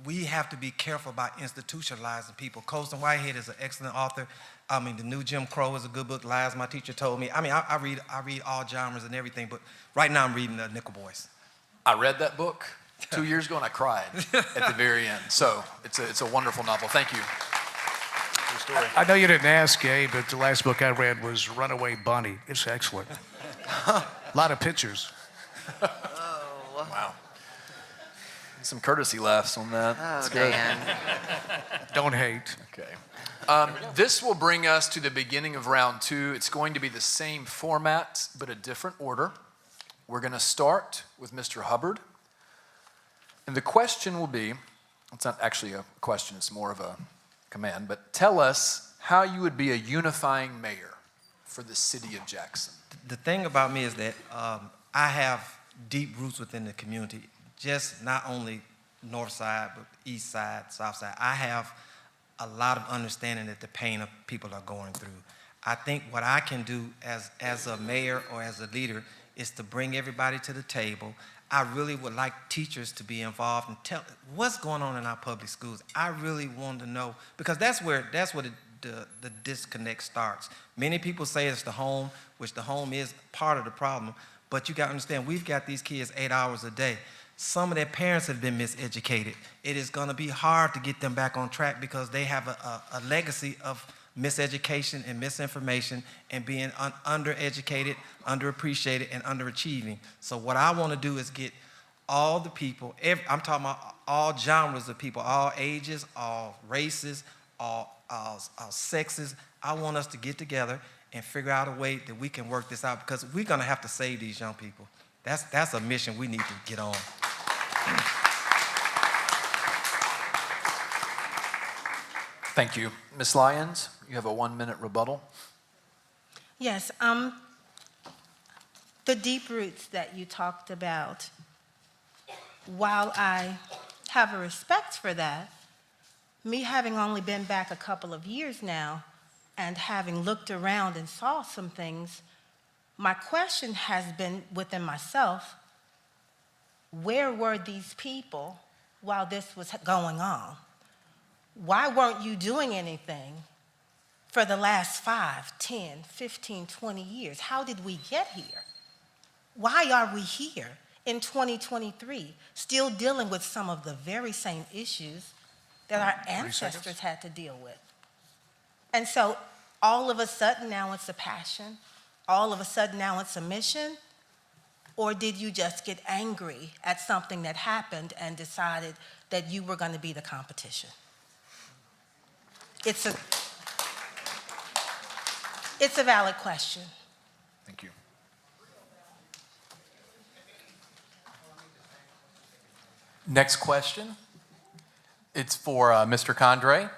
We have to be careful about institutionalizing people. Colson Whitehead is an excellent author. I mean, The New Jim Crow is a good book. Lies, my teacher told me. I mean, I read all genres and everything, but right now I'm reading The Nickel Boys. I read that book 2 years ago, and I cried at the very end. So it's a wonderful novel. Thank you. Your story. I know you didn't ask, Gabe, but the last book I read was Runaway Bunny. It's excellent. A lot of pictures. Wow. Some courtesy laughs on that. Oh, Dan. Don't hate. Okay. This will bring us to the beginning of round 2. It's going to be the same format, but a different order. We're going to start with Mr. Hubbard. And the question will be, it's not actually a question, it's more of a command, but tell us how you would be a unifying mayor for the city of Jackson. The thing about me is that I have deep roots within the community, just not only north side, but east side, south side. I have a lot of understanding that the pain of people are going through. I think what I can do as a mayor or as a leader is to bring everybody to the table. I really would like teachers to be involved and tell what's going on in our public schools. I really want to know, because that's where the disconnect starts. Many people say it's the home, which the home is part of the problem, but you got to understand, we've got these kids 8 hours a day. Some of their parents have been miseducated. It is going to be hard to get them back on track because they have a legacy of miseducation and misinformation and being undereducated, underappreciated, and underachieving. So what I want to do is get all the people, I'm talking about all genres of people, all ages, all races, all sexes. I want us to get together and figure out a way that we can work this out, because we're going to have to save these young people. That's a mission we need to get on. Thank you. Ms. Lyons, you have a 1-minute rebuttal. Yes, the deep roots that you talked about, while I have a respect for that, me having only been back a couple of years now and having looked around and saw some things, my question has been within myself, where were these people while this was going on? Why weren't you doing anything for the last 5, 10, 15, 20 years? How did we get here? Why are we here in 2023 still dealing with some of the very same issues that our ancestors had to deal with? And so all of a sudden now it's a passion, all of a sudden now it's a mission, or did you just get angry at something that happened and decided that you were going to be the competition? It's a valid question. Thank you. Next question. It's for Mr. Condrey.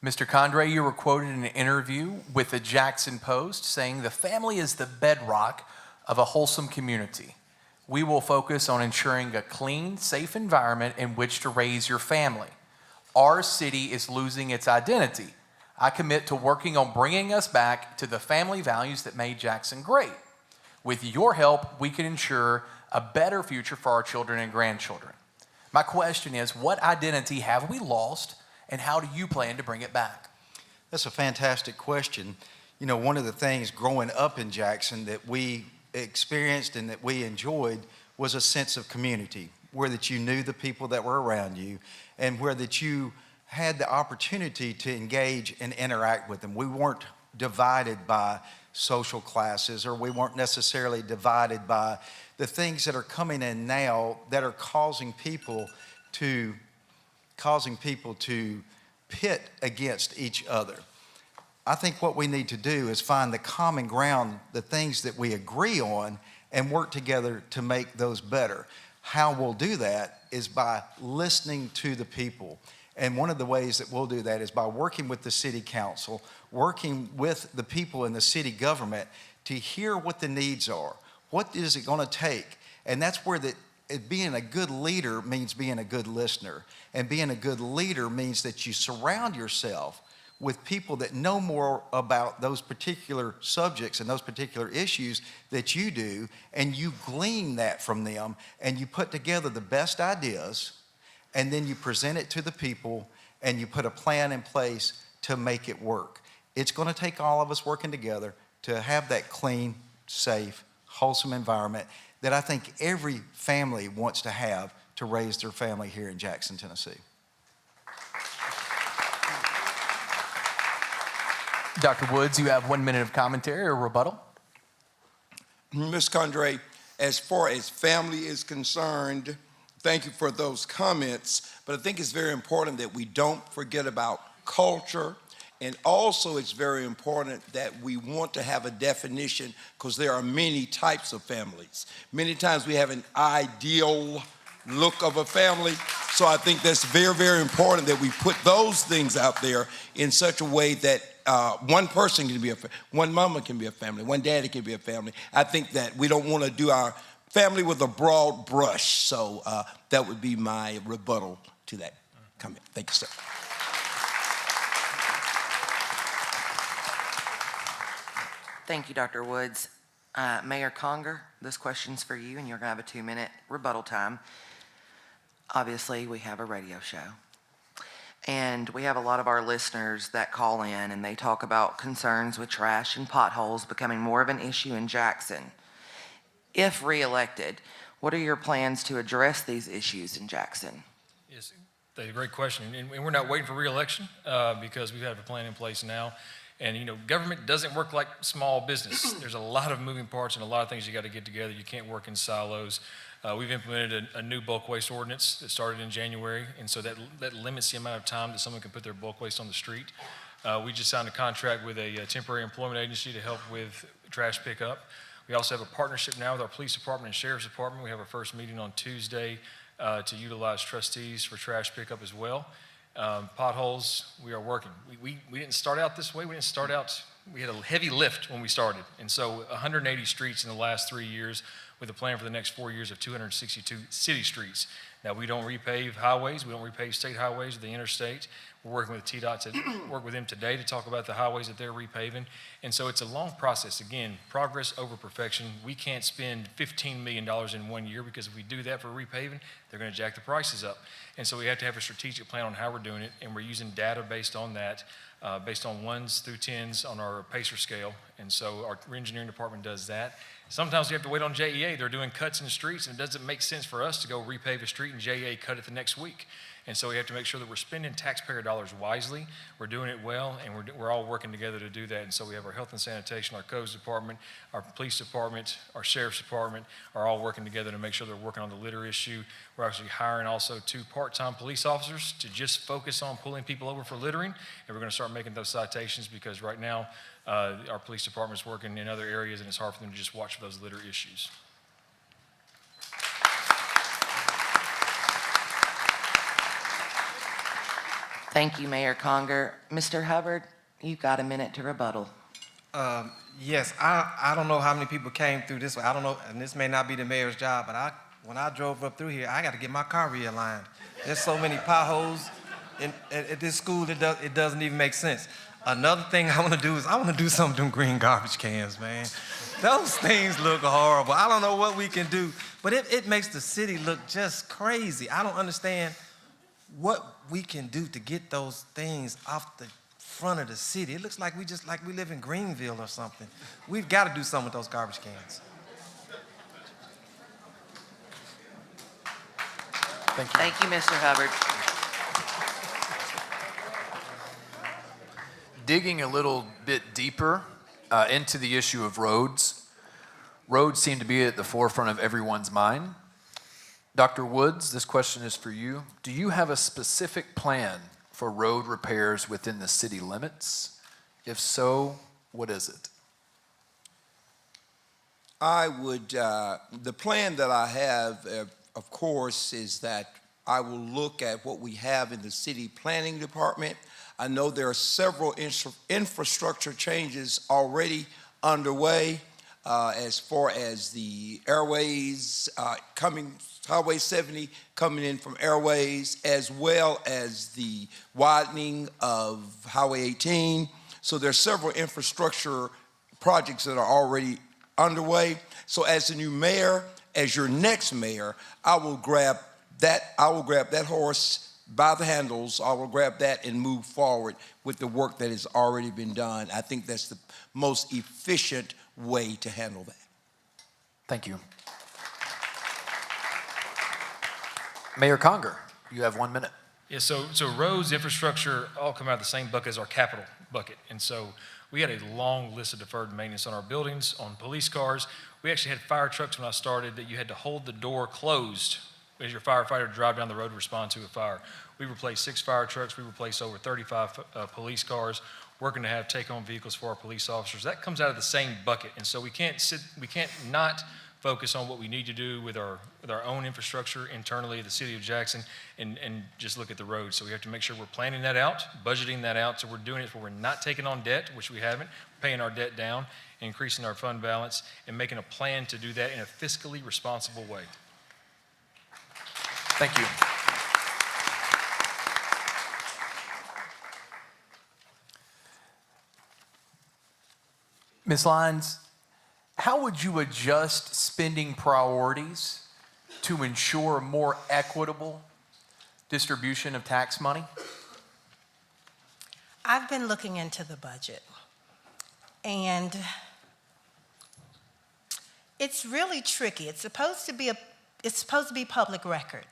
Mr. Condrey, you were quoted in an interview with the Jackson Post saying the family is the bedrock of a wholesome community. We will focus on ensuring a clean, safe environment in which to raise your family. Our city is losing its identity. I commit to working on bringing us back to the family values that made Jackson great. With your help, we can ensure a better future for our children and grandchildren. My question is, what identity have we lost, and how do you plan to bring it back? That's a fantastic question. You know, one of the things growing up in Jackson that we experienced and that we enjoyed was a sense of community, where that you knew the people that were around you and where that you had the opportunity to engage and interact with them. We weren't divided by social classes, or we weren't necessarily divided by the things that are coming in now that are causing people to pit against each other. I think what we need to do is find the common ground, the things that we agree on, and work together to make those better. How we'll do that is by listening to the people. And one of the ways that we'll do that is by working with the city council, working with the people in the city government to hear what the needs are. What is it going to take? And that's where being a good leader means being a good listener. And being a good leader means that you surround yourself with people that know more about those particular subjects and those particular issues that you do, and you glean that from them, and you put together the best ideas, and then you present it to the people, and you put a plan in place to make it work. It's going to take all of us working together to have that clean, safe, wholesome environment that I think every family wants to have to raise their family here in Jackson, Tennessee. Dr. Woods, you have 1 minute of commentary or rebuttal. Ms. Condrey, as far as family is concerned, thank you for those comments, but I think it's very important that we don't forget about culture, and also it's very important that we want to have a definition, because there are many types of families. Many times we have an ideal look of a family, so I think that's very, very important that we put those things out there in such a way that one person can be one mama can be a family, one daddy can be a family. I think that we don't want to do our family with a broad brush, so that would be my rebuttal to that comment. Thank you, sir. Thank you, Dr. Woods. Mayor Conger, this question's for you, and you're going to have a 2-minute rebuttal time. Obviously, we have a radio show. And we have a lot of our listeners that call in and they talk about concerns with trash and potholes becoming more of an issue in Jackson. If reelected, what are your plans to address these issues in Jackson? Yes, that's a great question. And we're not waiting for reelection because we have a plan in place now. And, you know, government doesn't work like small business. There's a lot of moving parts and a lot of things you got to get together. You can't work in silos. We've implemented a new bulk waste ordinance that started in January, and so that limits the amount of time that someone can put their bulk waste on the street. We just signed a contract with a temporary employment agency to help with trash pickup. We also have a partnership now with our police department and sheriff's department. We have our first meeting on Tuesday to utilize trustees for trash pickup as well. Potholes, we are working. We didn't start out this way. We had a heavy lift when we started, and so 180 streets in the last 3 years, with a plan for the next 4 years of 262 city streets. Now, we don't repave highways. We don't repave state highways or the interstate. We're working with TDOT to work with them today to talk about the highways that they're repaving. And so it's a long process. Again, progress over perfection. We can't spend $15 million in 1 year because if we do that for repaving, they're going to jack the prices up. And so we have to have a strategic plan on how we're doing it, and we're using data based on that, based on 1s through 10s on our PACER scale. And so our engineering department does that. Sometimes we have to wait on JEA. They're doing cuts in the streets, and it doesn't make sense for us to go repave a street and JEA cut it the next week. And so we have to make sure that we're spending taxpayer dollars wisely, we're doing it well, and we're all working together to do that. And so we have our health and sanitation, our codes department, our police department, our sheriff's department are all working together to make sure they're working on the litter issue. We're actually hiring also 2 part-time police officers to just focus on pulling people over for littering, and we're going to start making those citations because right now our police department's working in other areas and it's hard for them to just watch for those litter issues. Thank you, Mayor Conger. Mr. Hubbard, you've got a minute to rebuttal. Yes, I don't know how many people came through this way. I don't know, and this may not be the mayor's job, but when I drove up through here, I got to get my car realigned. There's so many potholes at this school, it doesn't even make sense. Another thing I want to do is I want to do something with them green garbage cans, man. Those things look horrible. I don't know what we can do, but it makes the city look just crazy. I don't understand what we can do to get those things off the front of the city. It looks like we live in Greenville or something. We've got to do something with those garbage cans. Thank you. Thank you, Mr. Hubbard. Digging a little bit deeper into the issue of roads. Roads seem to be at the forefront of everyone's mind. Dr. Woods, this question is for you. Do you have a specific plan for road repairs within the city limits? If so, what is it? I would, the plan that I have, of course, is that I will look at what we have in the city planning department. I know there are several infrastructure changes already underway as far as the airways Highway 70 coming in from airways, as well as the widening of Highway 18. So there are several infrastructure projects that are already underway. So as the new mayor, as your next mayor, I will grab that horse by the handles. I will grab that and move forward with the work that has already been done. I think that's the most efficient way to handle that. Thank you. Mayor Conger, you have 1 minute. Yeah, so roads, infrastructure, all come out of the same bucket as our capital bucket. And so we had a long list of deferred maintenance on our buildings, on police cars. We actually had fire trucks when I started that you had to hold the door closed as your firefighter drive down the road to respond to a fire. We replaced 6 fire trucks. We replaced over 35 police cars, working to have take-home vehicles for our police officers. That comes out of the same bucket. And so we can't not focus on what we need to do with our own infrastructure internally at the city of Jackson and just look at the roads. So we have to make sure we're planning that out, budgeting that out, so we're doing it where we're not taking on debt, which we haven't, paying our debt down, increasing our fund balance, and making a plan to do that in a fiscally responsible way. Thank you. Ms. Lyons, how would you adjust spending priorities to ensure a more equitable distribution of tax money? I've been looking into the budget, and it's really tricky. It's supposed to be public record.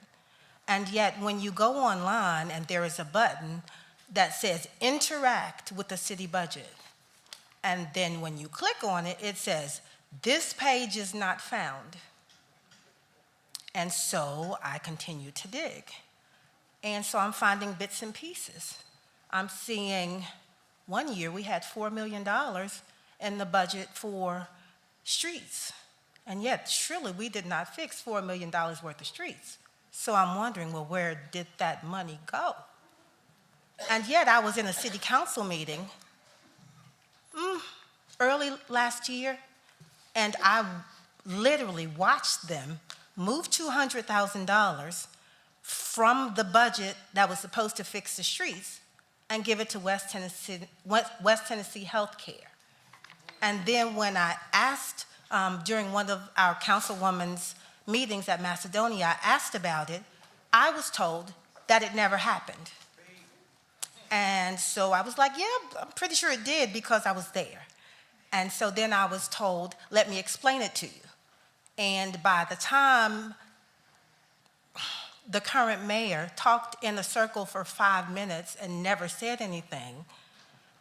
And yet when you go online and there is a button that says interact with the city budget, and then when you click on it, it says this page is not found. And so I continue to dig. And so I'm finding bits and pieces. I'm seeing one year we had $4 million in the budget for streets. And yet, surely we did not fix $4 million worth of streets. So I'm wondering, well, where did that money go? And yet I was in a city council meeting early last year, and I literally watched them move $200,000 from the budget that was supposed to fix the streets and give it to West Tennessee Healthcare. And then when I asked during one of our councilwoman's meetings at Macedonia, I asked about it, I was told that it never happened. And so I was like, yeah, I'm pretty sure it did because I was there. And so then I was told, let me explain it to you. And by the time the current mayor talked in a circle for 5 minutes and never said anything,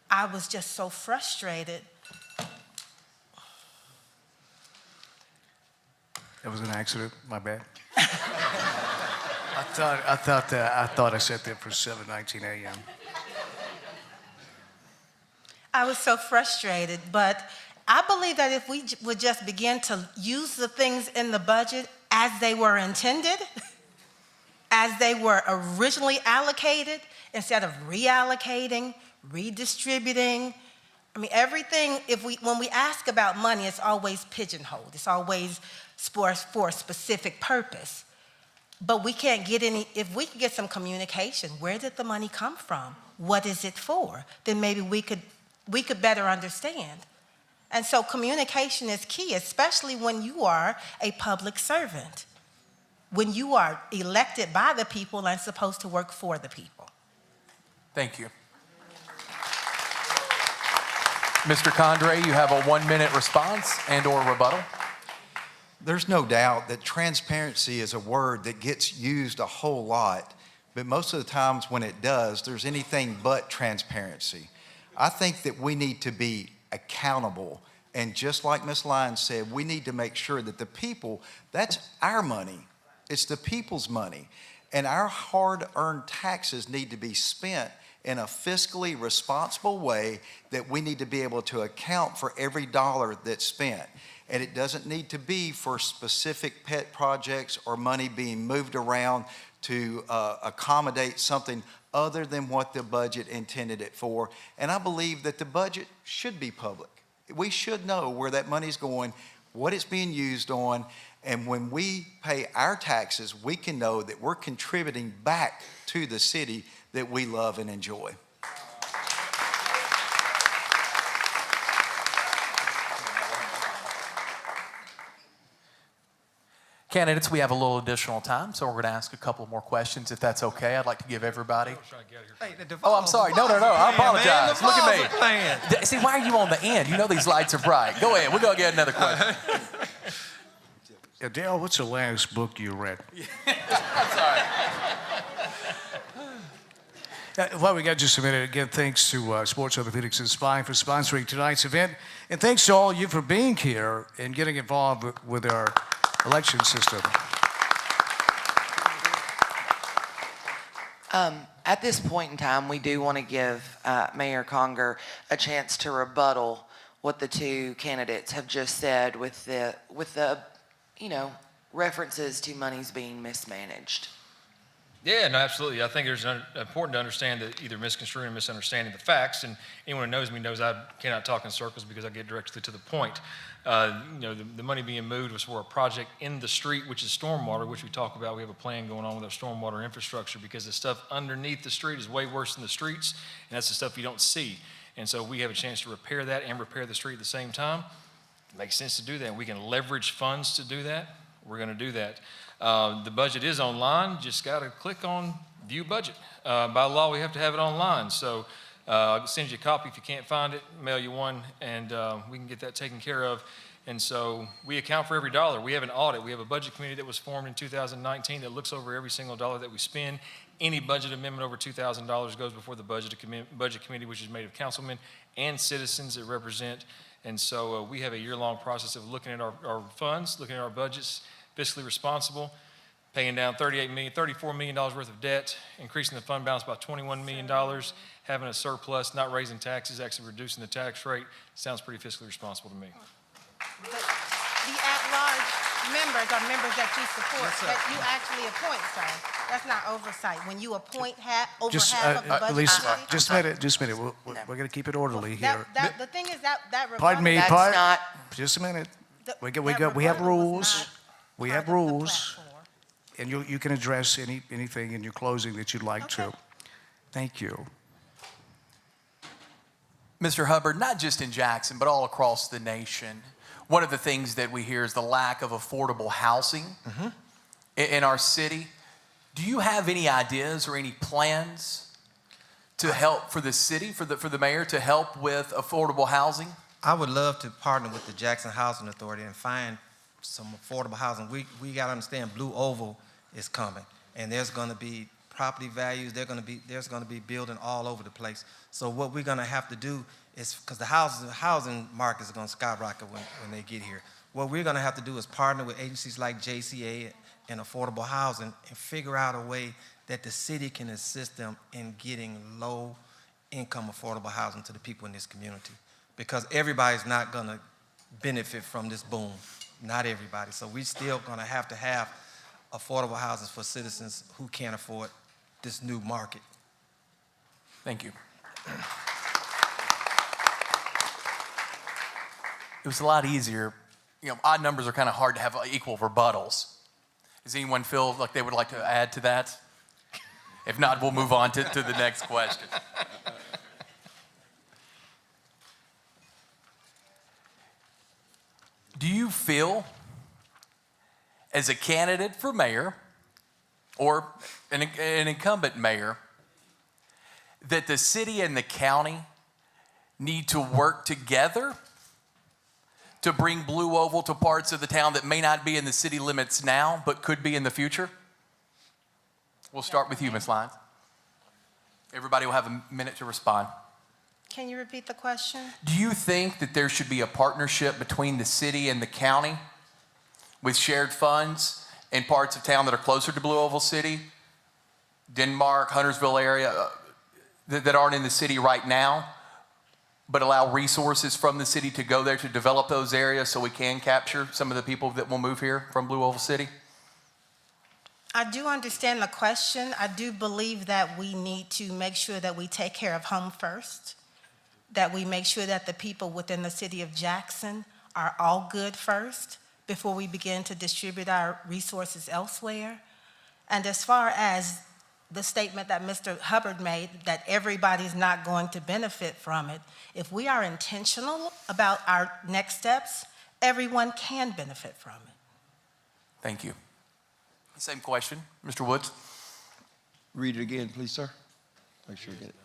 I was just so frustrated. That was an accident, my bad. I thought I sat there for 7:19 a.m. I was so frustrated, but I believe that if we would just begin to use the things in the budget as they were intended, as they were originally allocated, instead of reallocating, redistributing. I mean, everything, when we ask about money, it's always pigeonholed. It's always for a specific purpose. But we can't get any, if we could get some communication, where did the money come from? What is it for? Then maybe we could better understand. And so communication is key, especially when you are a public servant, when you are elected by the people and supposed to work for the people. Thank you. Mr. Condrey, you have a 1-minute response and/or rebuttal. There's no doubt that transparency is a word that gets used a whole lot, but most of the times when it does, there's anything but transparency. I think that we need to be accountable, and just like Ms. Lyons said, we need to make sure that the people, that's our money. It's the people's money, and our hard-earned taxes need to be spent in a fiscally responsible way that we need to be able to account for every dollar that's spent. And it doesn't need to be for specific pet projects or money being moved around to accommodate something other than what the budget intended it for. And I believe that the budget should be public. We should know where that money's going, what it's being used on, and when we pay our taxes, we can know that we're contributing back to the city that we love and enjoy. Candidates, we have a little additional time, so we're going to ask a couple more questions, if that's okay. I'd like to give everybody. Oh, I'm sorry. No. I apologize. Look at me. See, why are you on the end? You know these lights are bright. Go ahead. We're going to get another question. Dale, what's the last book you read? I'm sorry. Well, we got just a minute. Again, thanks to Sports Orthopedics and Spine for sponsoring tonight's event. And thanks to all you for being here and getting involved with our election system. At this point in time, we do want to give Mayor Conger a chance to rebuttal what the two candidates have just said with the references to monies being mismanaged. Yeah, no, absolutely. I think there's important to understand that either misconstruing or misunderstanding the facts. And anyone who knows me knows I cannot talk in circles because I get directly to the point. The money being moved was for a project in the street, which is stormwater, which we talk about. We have a plan going on with our stormwater infrastructure because the stuff underneath the street is way worse than the streets, and that's the stuff you don't see. And so we have a chance to repair that and repair the street at the same time. It makes sense to do that. And we can leverage funds to do that. We're going to do that. The budget is online. Just got to click on View Budget. By law, we have to have it online. So I'll send you a copy if you can't find it, mail you one, and we can get that taken care of. And so we account for every dollar. We have an audit. We have a budget committee that was formed in 2019 that looks over every single dollar that we spend. Any budget amendment over $2,000 goes before the budget committee, which is made of councilmen and citizens that represent. And so we have a year-long process of looking at our funds, looking at our budgets, fiscally responsible, paying down $34 million worth of debt, increasing the fund balance by $21 million, having a surplus, not raising taxes, actually reducing the tax rate. Sounds pretty fiscally responsible to me. The at-large members are members that you support, that you actually appoint, sir. That's not oversight. When you appoint over half of the budget Lisa, committee. just a minute. We're going to keep it orderly here. The thing is that rebuttal. Pardon me, That's not, just a minute. that We have rebuttal was rules. not We part have of the rules. platform. And you can address anything in your closing that you'd like to. Okay. Thank you. Mr. Hubbard, not just in Jackson, but all across the nation, one of the things that we hear is the lack of affordable housing in our city. Do you have any ideas or any plans to help for the city, for the mayor, to help with affordable housing? I would love to partner with the Jackson Housing Authority and find some affordable housing. We got to understand Blue Oval is coming, and there's going to be property values. There's going to be building all over the place. So what we're going to have to do is, because the housing market is going to skyrocket when they get here. What we're going to have to do is partner with agencies like JCA and affordable housing and figure out a way that the city can assist them in getting low-income affordable housing to the people in this community. Because everybody's not going to benefit from this boom. Not everybody. So we're still going to have affordable housing for citizens who can't afford this new market. Thank you. It was a lot easier. Odd numbers are kind of hard to have equal rebuttals. Does anyone feel like they would like to add to that? If not, we'll move on to the next question. Do you feel, as a candidate for mayor or an incumbent mayor, that the city and the county need to work together to bring Blue Oval to parts of the town that may not be in the city limits now, but could be in the future? We'll start with you, Ms. Lyons. Everybody will have a minute to respond. Can you repeat the question? Do you think that there should be a partnership between the city and the county with shared funds in parts of town that are closer to Blue Oval City, Denmark, Huntersville area, that aren't in the city right now, but allow resources from the city to go there to develop those areas so we can capture some of the people that will move here from Blue Oval City? I do understand the question. I do believe that we need to make sure that we take care of home first, that we make sure that the people within the city of Jackson are all good first before we begin to distribute our resources elsewhere. And as far as the statement that Mr. Hubbard made, that everybody's not going to benefit from it, if we are intentional about our next steps, everyone can benefit from it. Thank you. Same question, Mr. Woods. Read it again, please, sir. Make sure you get it.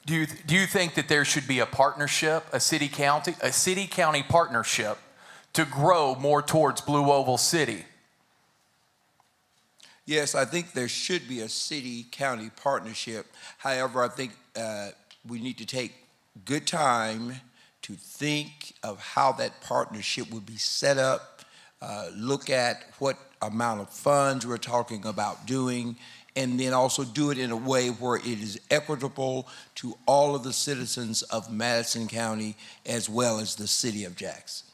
Do you think that there should be a partnership, a city-county partnership to grow more towards Blue Oval City? Yes, I think there should be a city-county partnership. However, I think we need to take good time to think of how that partnership would be set up, look at what amount of funds we're talking about doing, and then also do it in a way where it is equitable to all of the citizens of Madison County as well as the city of Jackson.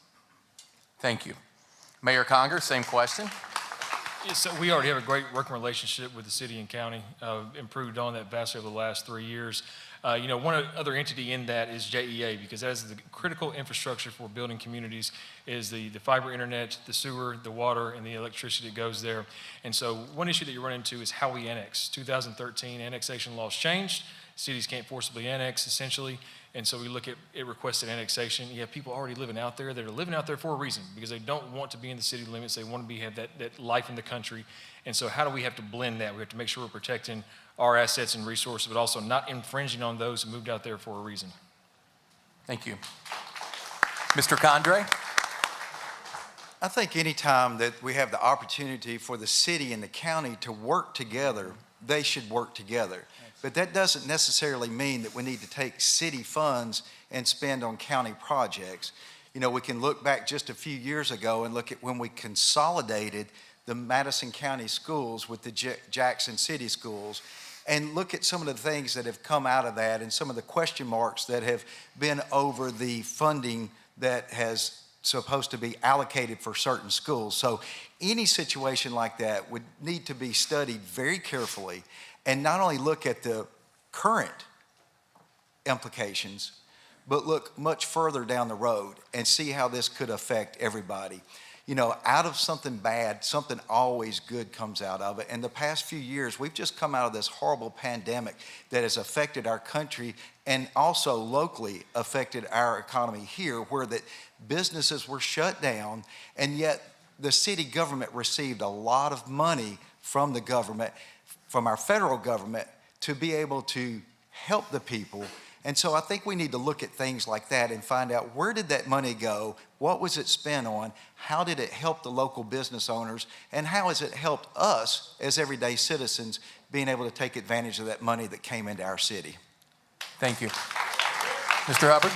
Thank you. Mayor Conger, same question. So we already have a great working relationship with the city and county, improved on that vastly over the last 3 years. One other entity in that is JEA, because that is the critical infrastructure for building communities, is the fiber internet, the sewer, the water, and the electricity that goes there. And so one issue that you run into is how we annex. 2013, annexation laws changed. Cities can't forcibly annex, essentially. And so we look at requested annexation. You have people already living out there that are living out there for a reason, because they don't want to be in the city limits. They want to have that life in the country. And so how do we have to blend that? We have to make sure we're protecting our assets and resources, but also not infringing on those who moved out there for a reason. Thank you. Mr. Condrey? I think anytime that we have the opportunity for the city and the county to work together, they should work together. But that doesn't necessarily mean that we need to take city funds and spend on county projects. We can look back just a few years ago and look at when we consolidated the Madison County schools with the Jackson City schools, and look at some of the things that have come out of that and some of the question marks that have been over the funding that has supposed to be allocated for certain schools. So any situation like that would need to be studied very carefully, and not only look at the current implications, but look much further down the road and see how this could affect everybody. Out of something bad, something always good comes out of it. And the past few years, we've just come out of this horrible pandemic that has affected our country and also locally affected our economy here, where that businesses were shut down, and yet the city government received a lot of money from the government, from our federal government, to be able to help the people. And so I think we need to look at things like that and find out, where did that money go? What was it spent on? How did it help the local business owners? And how has it helped us as everyday citizens being able to take advantage of that money that came into our city? Thank you. Mr. Hubbard?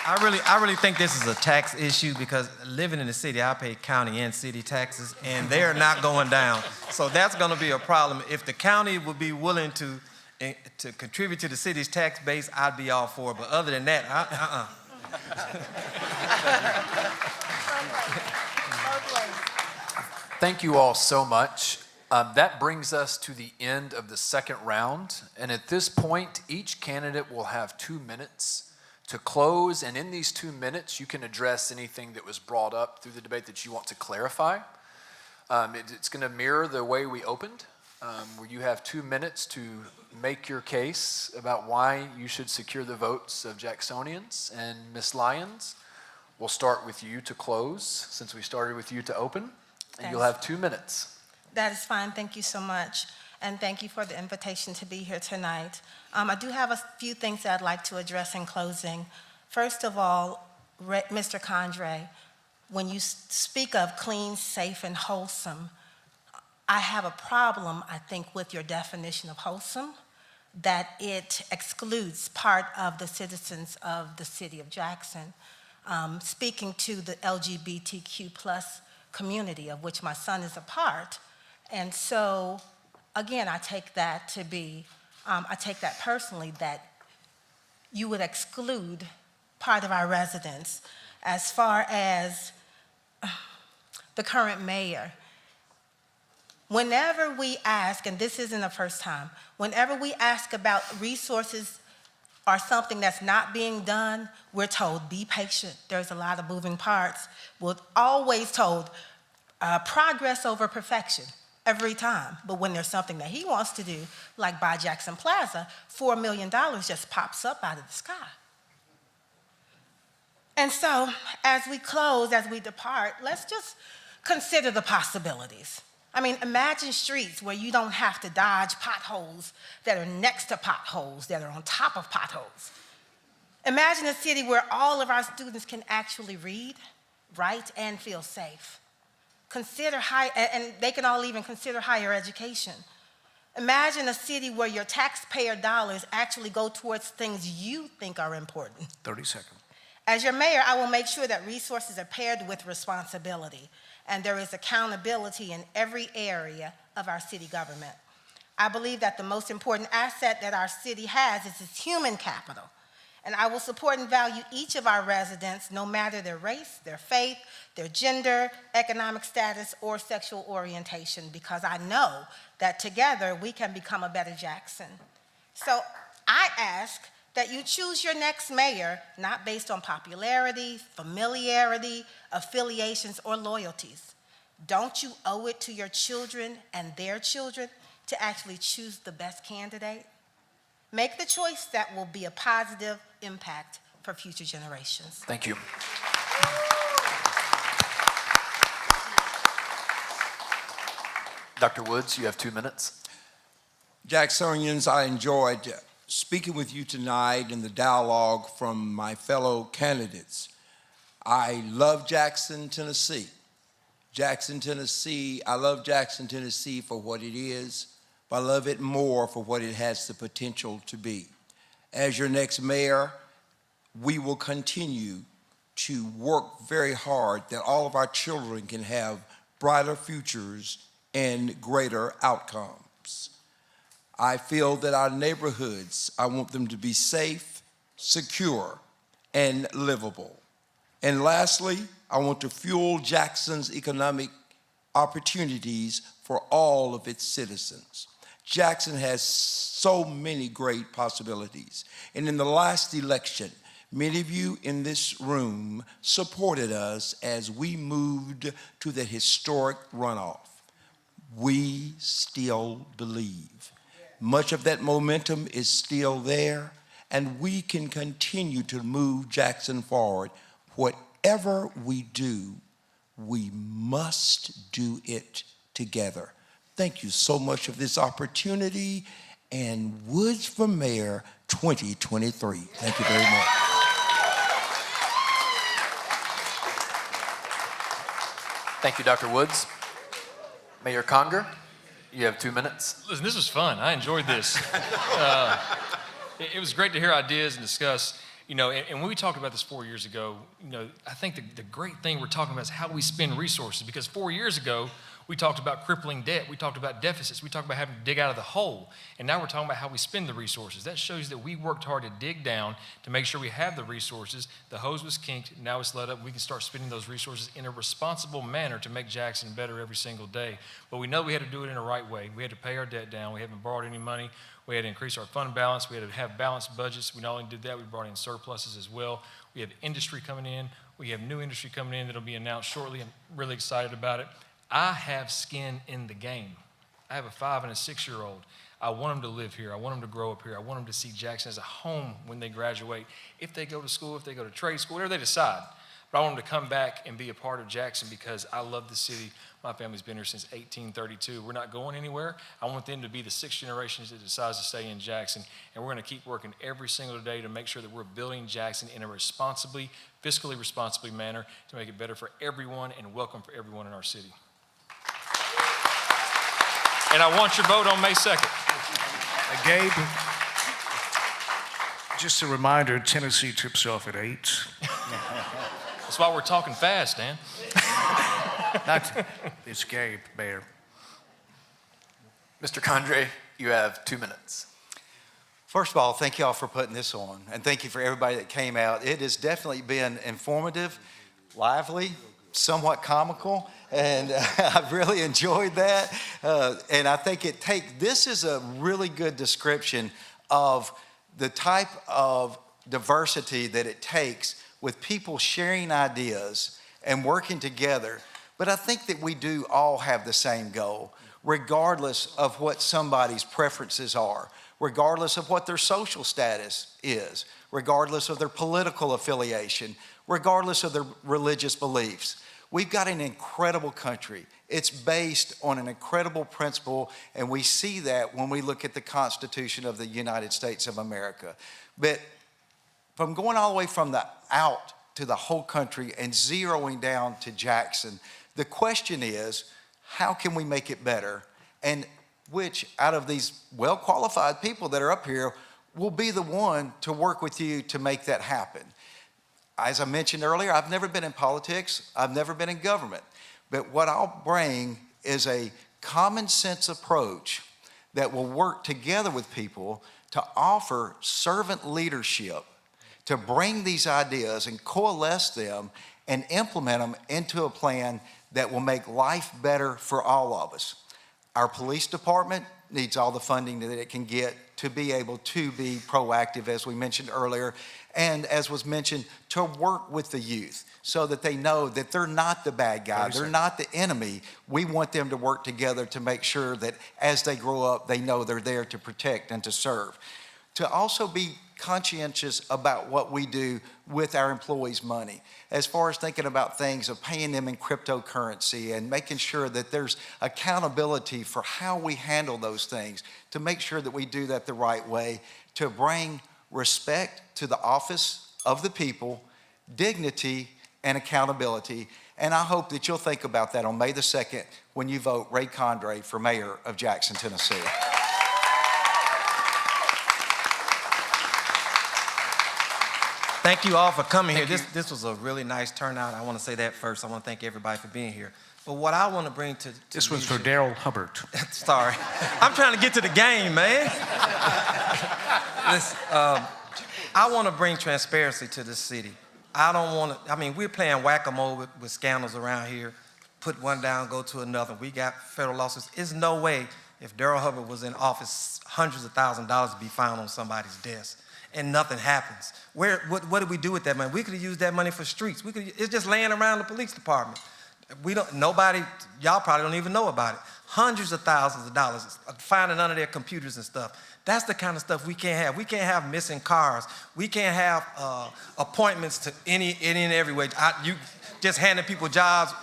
I really think this is a tax issue, because living in the city, I pay county and city taxes, and they're not going down. So that's going to be a problem. If the county would be willing to contribute to the city's tax base, I'd be all for it. But other than that, Thank you all so much. That brings us to the end of the second round. And at this point, each candidate will have 2 minutes to close. And in these 2 minutes, you can address anything that was brought up through the debate that you want to clarify. It's going to mirror the way we opened, where you have 2 minutes to make your case about why you should secure the votes of Jacksonians. And Ms. Lyons, we'll start with you to close, since we started with you to open. And you'll have 2 minutes. That is fine. Thank you so much. And thank you for the invitation to be here tonight. I do have a few things that I'd like to address in closing. First of all, Mr. Condrey, when you speak of clean, safe, and wholesome, I have a problem, I think, with your definition of wholesome, that it excludes part of the citizens of the city of Jackson. Speaking to the LGBTQ plus community, of which my son is a part. And so, again, I take that to be, I take that personally, that you would exclude part of our residents. As far as the current mayor, whenever we ask, and this isn't the first time, whenever we ask about resources or something that's not being done, we're told, be patient. There's a lot of moving parts. We're always told, progress over perfection, every time. But when there's something that he wants to do, like buy Jackson Plaza, $4 million just pops up out of the sky. And so, as we close, as we depart, let's just consider the possibilities. I mean, imagine streets where you don't have to dodge potholes that are next to potholes, that are on top of potholes. Imagine a city where all of our students can actually read, write, and feel safe. Consider and they can all even consider higher education. Imagine a city where your taxpayer dollars actually go towards things you think are important. 30 seconds. As your mayor, I will make sure that resources are paired with responsibility, and there is accountability in every area of our city government. I believe that the most important asset that our city has is its human capital, And I will support and value each of our residents, no matter their race, their faith, their gender, economic status, or sexual orientation, because I know that together we can become a better Jackson. So I ask that you choose your next mayor not based on popularity, familiarity, affiliations, or loyalties. Don't you owe it to your children and their children to actually choose the best candidate? Make the choice that will be a positive impact for future generations. Thank you. Dr. Woods, you have 2 minutes. Jacksonians, I enjoyed speaking with you tonight and the dialogue from my fellow candidates. I love Jackson, Tennessee. Jackson, Tennessee, I love Jackson, Tennessee for what it is, but I love it more for what it has the potential to be. As your next mayor, we will continue to work very hard that all of our children can have brighter futures and greater outcomes. I feel that our neighborhoods, I want them to be safe, secure, and livable. And lastly, I want to fuel Jackson's economic opportunities for all of its citizens. Jackson has so many great possibilities. And in the last election, many of you in this room supported us as we moved to the historic runoff. We still believe. Much of that momentum is still there, and we can continue to move Jackson forward. Whatever we do, we must do it together. Thank you so much for this opportunity, and Woods for Mayor 2023. Thank you very much. Thank you, Dr. Woods. Mayor Conger, you have 2 minutes. Listen, this was fun. I enjoyed this. It was great to hear ideas and discuss. You know, and when we talked about this 4 years ago, you know, I think the great thing we're talking about is how we spend resources. Because 4 years ago, we talked about crippling debt. We talked about deficits. We talked about having to dig out of the hole. And now we're talking about how we spend the resources. That shows that we worked hard to dig down to make sure we have the resources. The hose was kinked. Now it's let up. We can start spending those resources in a responsible manner to make Jackson better every single day. But we know we had to do it in the right way. We had to pay our debt down. We haven't borrowed any money. We had to increase our fund balance. We had to have balanced budgets. We not only did that, we brought in surpluses as well. We have industry coming in. We have new industry coming in that'll be announced shortly. I'm really excited about it. I have skin in the game. I have a 5 and a 6-year-old. I want them to live here. I want them to grow up here. I want them to see Jackson as a home when they graduate. If they go to school, if they go to trade school, whatever they decide. But I want them to come back and be a part of Jackson because I love the city. My family's been here since 1832. We're not going anywhere. I want them to be the 6th generation that decides to stay in Jackson. And we're going to keep working every single day to make sure that we're building Jackson in a fiscally responsibly manner to make it better for everyone and welcome for everyone in our city. And I want your vote on May 2nd. Gabe, just a reminder, Tennessee tips off at 8. That's why we're talking fast, Dan. It's Gabe, Mayor. Mr. Condrey, you have 2 minutes. First of all, thank you all for putting this on, and thank you for everybody that came out. It has definitely been informative, lively, somewhat comical, and I've really enjoyed that. And I think this is a really good description of the type of diversity that it takes with people sharing ideas and working together. But I think that we do all have the same goal, regardless of what somebody's preferences are, regardless of what their social status is, regardless of their political affiliation, regardless of their religious beliefs. We've got an incredible country. It's based on an incredible principle, and we see that when we look at the Constitution of the United States of America. But from going all the way from the out to the whole country and zeroing down to Jackson, the question is, how can we make it better? And which out of these well-qualified people that are up here will be the one to work with you to make that happen? As I mentioned earlier, I've never been in politics. I've never been in government. But what I'll bring is a common sense approach that will work together with people to offer servant leadership to bring these ideas and coalesce them and implement them into a plan that will make life better for all of us. Our police department needs all the funding that it can get to be able to be proactive, as we mentioned earlier, and as was mentioned, to work with the youth so that they know that they're not the bad guy, they're not the enemy. We want them to work together to make sure that as they grow up, they know they're there to protect and to serve. To also be conscientious about what we do with our employees' money, as far as thinking about things of paying them in cryptocurrency and making sure that there's accountability for how we handle those things, to make sure that we do that the right way, to bring respect to the office of the people, dignity, and accountability. And I hope that you'll think about that on May the 2nd when you vote Ray Condrey for mayor of Jackson, Tennessee. Thank you all for coming here. This was a really nice turnout. I want to say that first. I want to thank everybody for being here. But what I want to bring to This was for Daryl Hubbard. Sorry. I'm trying to get to the game, man. Listen, I want to bring transparency to this city. I don't want to, I mean, we're playing whack-a-mole with scandals around here. Put one down, go to another. We got federal lawsuits. There's no way if Daryl Hubbard was in office, hundreds of thousands of dollars would be found on somebody's desk. And nothing happens. What do we do with that money? We could have used that money for streets. It's just laying around the police department. Y'all probably don't even know about it. Hundreds of thousands of dollars, finding under their computers and stuff. That's the kind of stuff we can't have. We can't have missing cars. We can't have appointments to any and every way. You just handing people jobs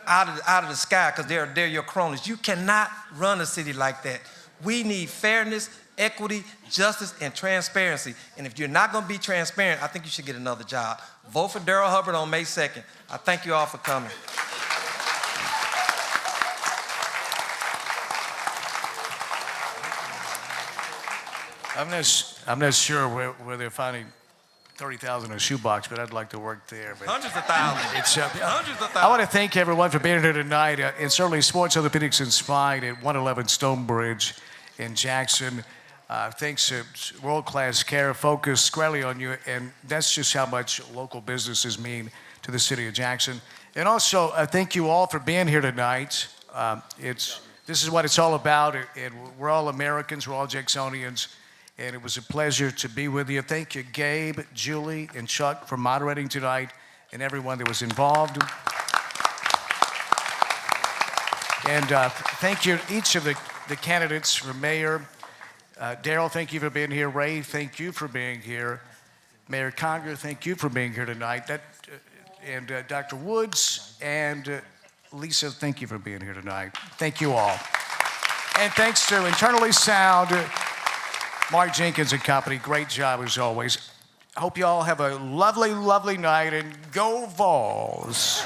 out of the sky because they're your cronies. You cannot run a city like that. We need fairness, equity, justice, and transparency. And if you're not going to be transparent, I think you should get another job. Vote for Daryl Hubbard on May 2nd. I thank you all for coming. I'm not sure where they're finding 30,000 in a shoebox, but I'd like to work there. But Hundreds of thousands. it's, Hundreds of thousands. I want to thank everyone for being here tonight. And certainly Sports Orthopedics and Spine at 111 Stonebridge in Jackson. Thanks to world-class care, focus squarely on you, and that's just how much local businesses mean to the city of Jackson. And also, thank you all for being here tonight. This is what it's all about, and we're all Americans, we're all Jacksonians, and it was a pleasure to be with you. Thank you, Gabe, Julie, and Chuck for moderating tonight, and everyone that was involved. And thank you, each of the candidates for mayor. Daryl, thank you for being here. Ray, thank you for being here. Mayor Conger, thank you for being here tonight. And Dr. Woods and Lisa, thank you for being here tonight. Thank you all. And thanks to Internally Sound, Mark Jenkins and company. Great job as always. I hope you all have a lovely, lovely night, and go Vols.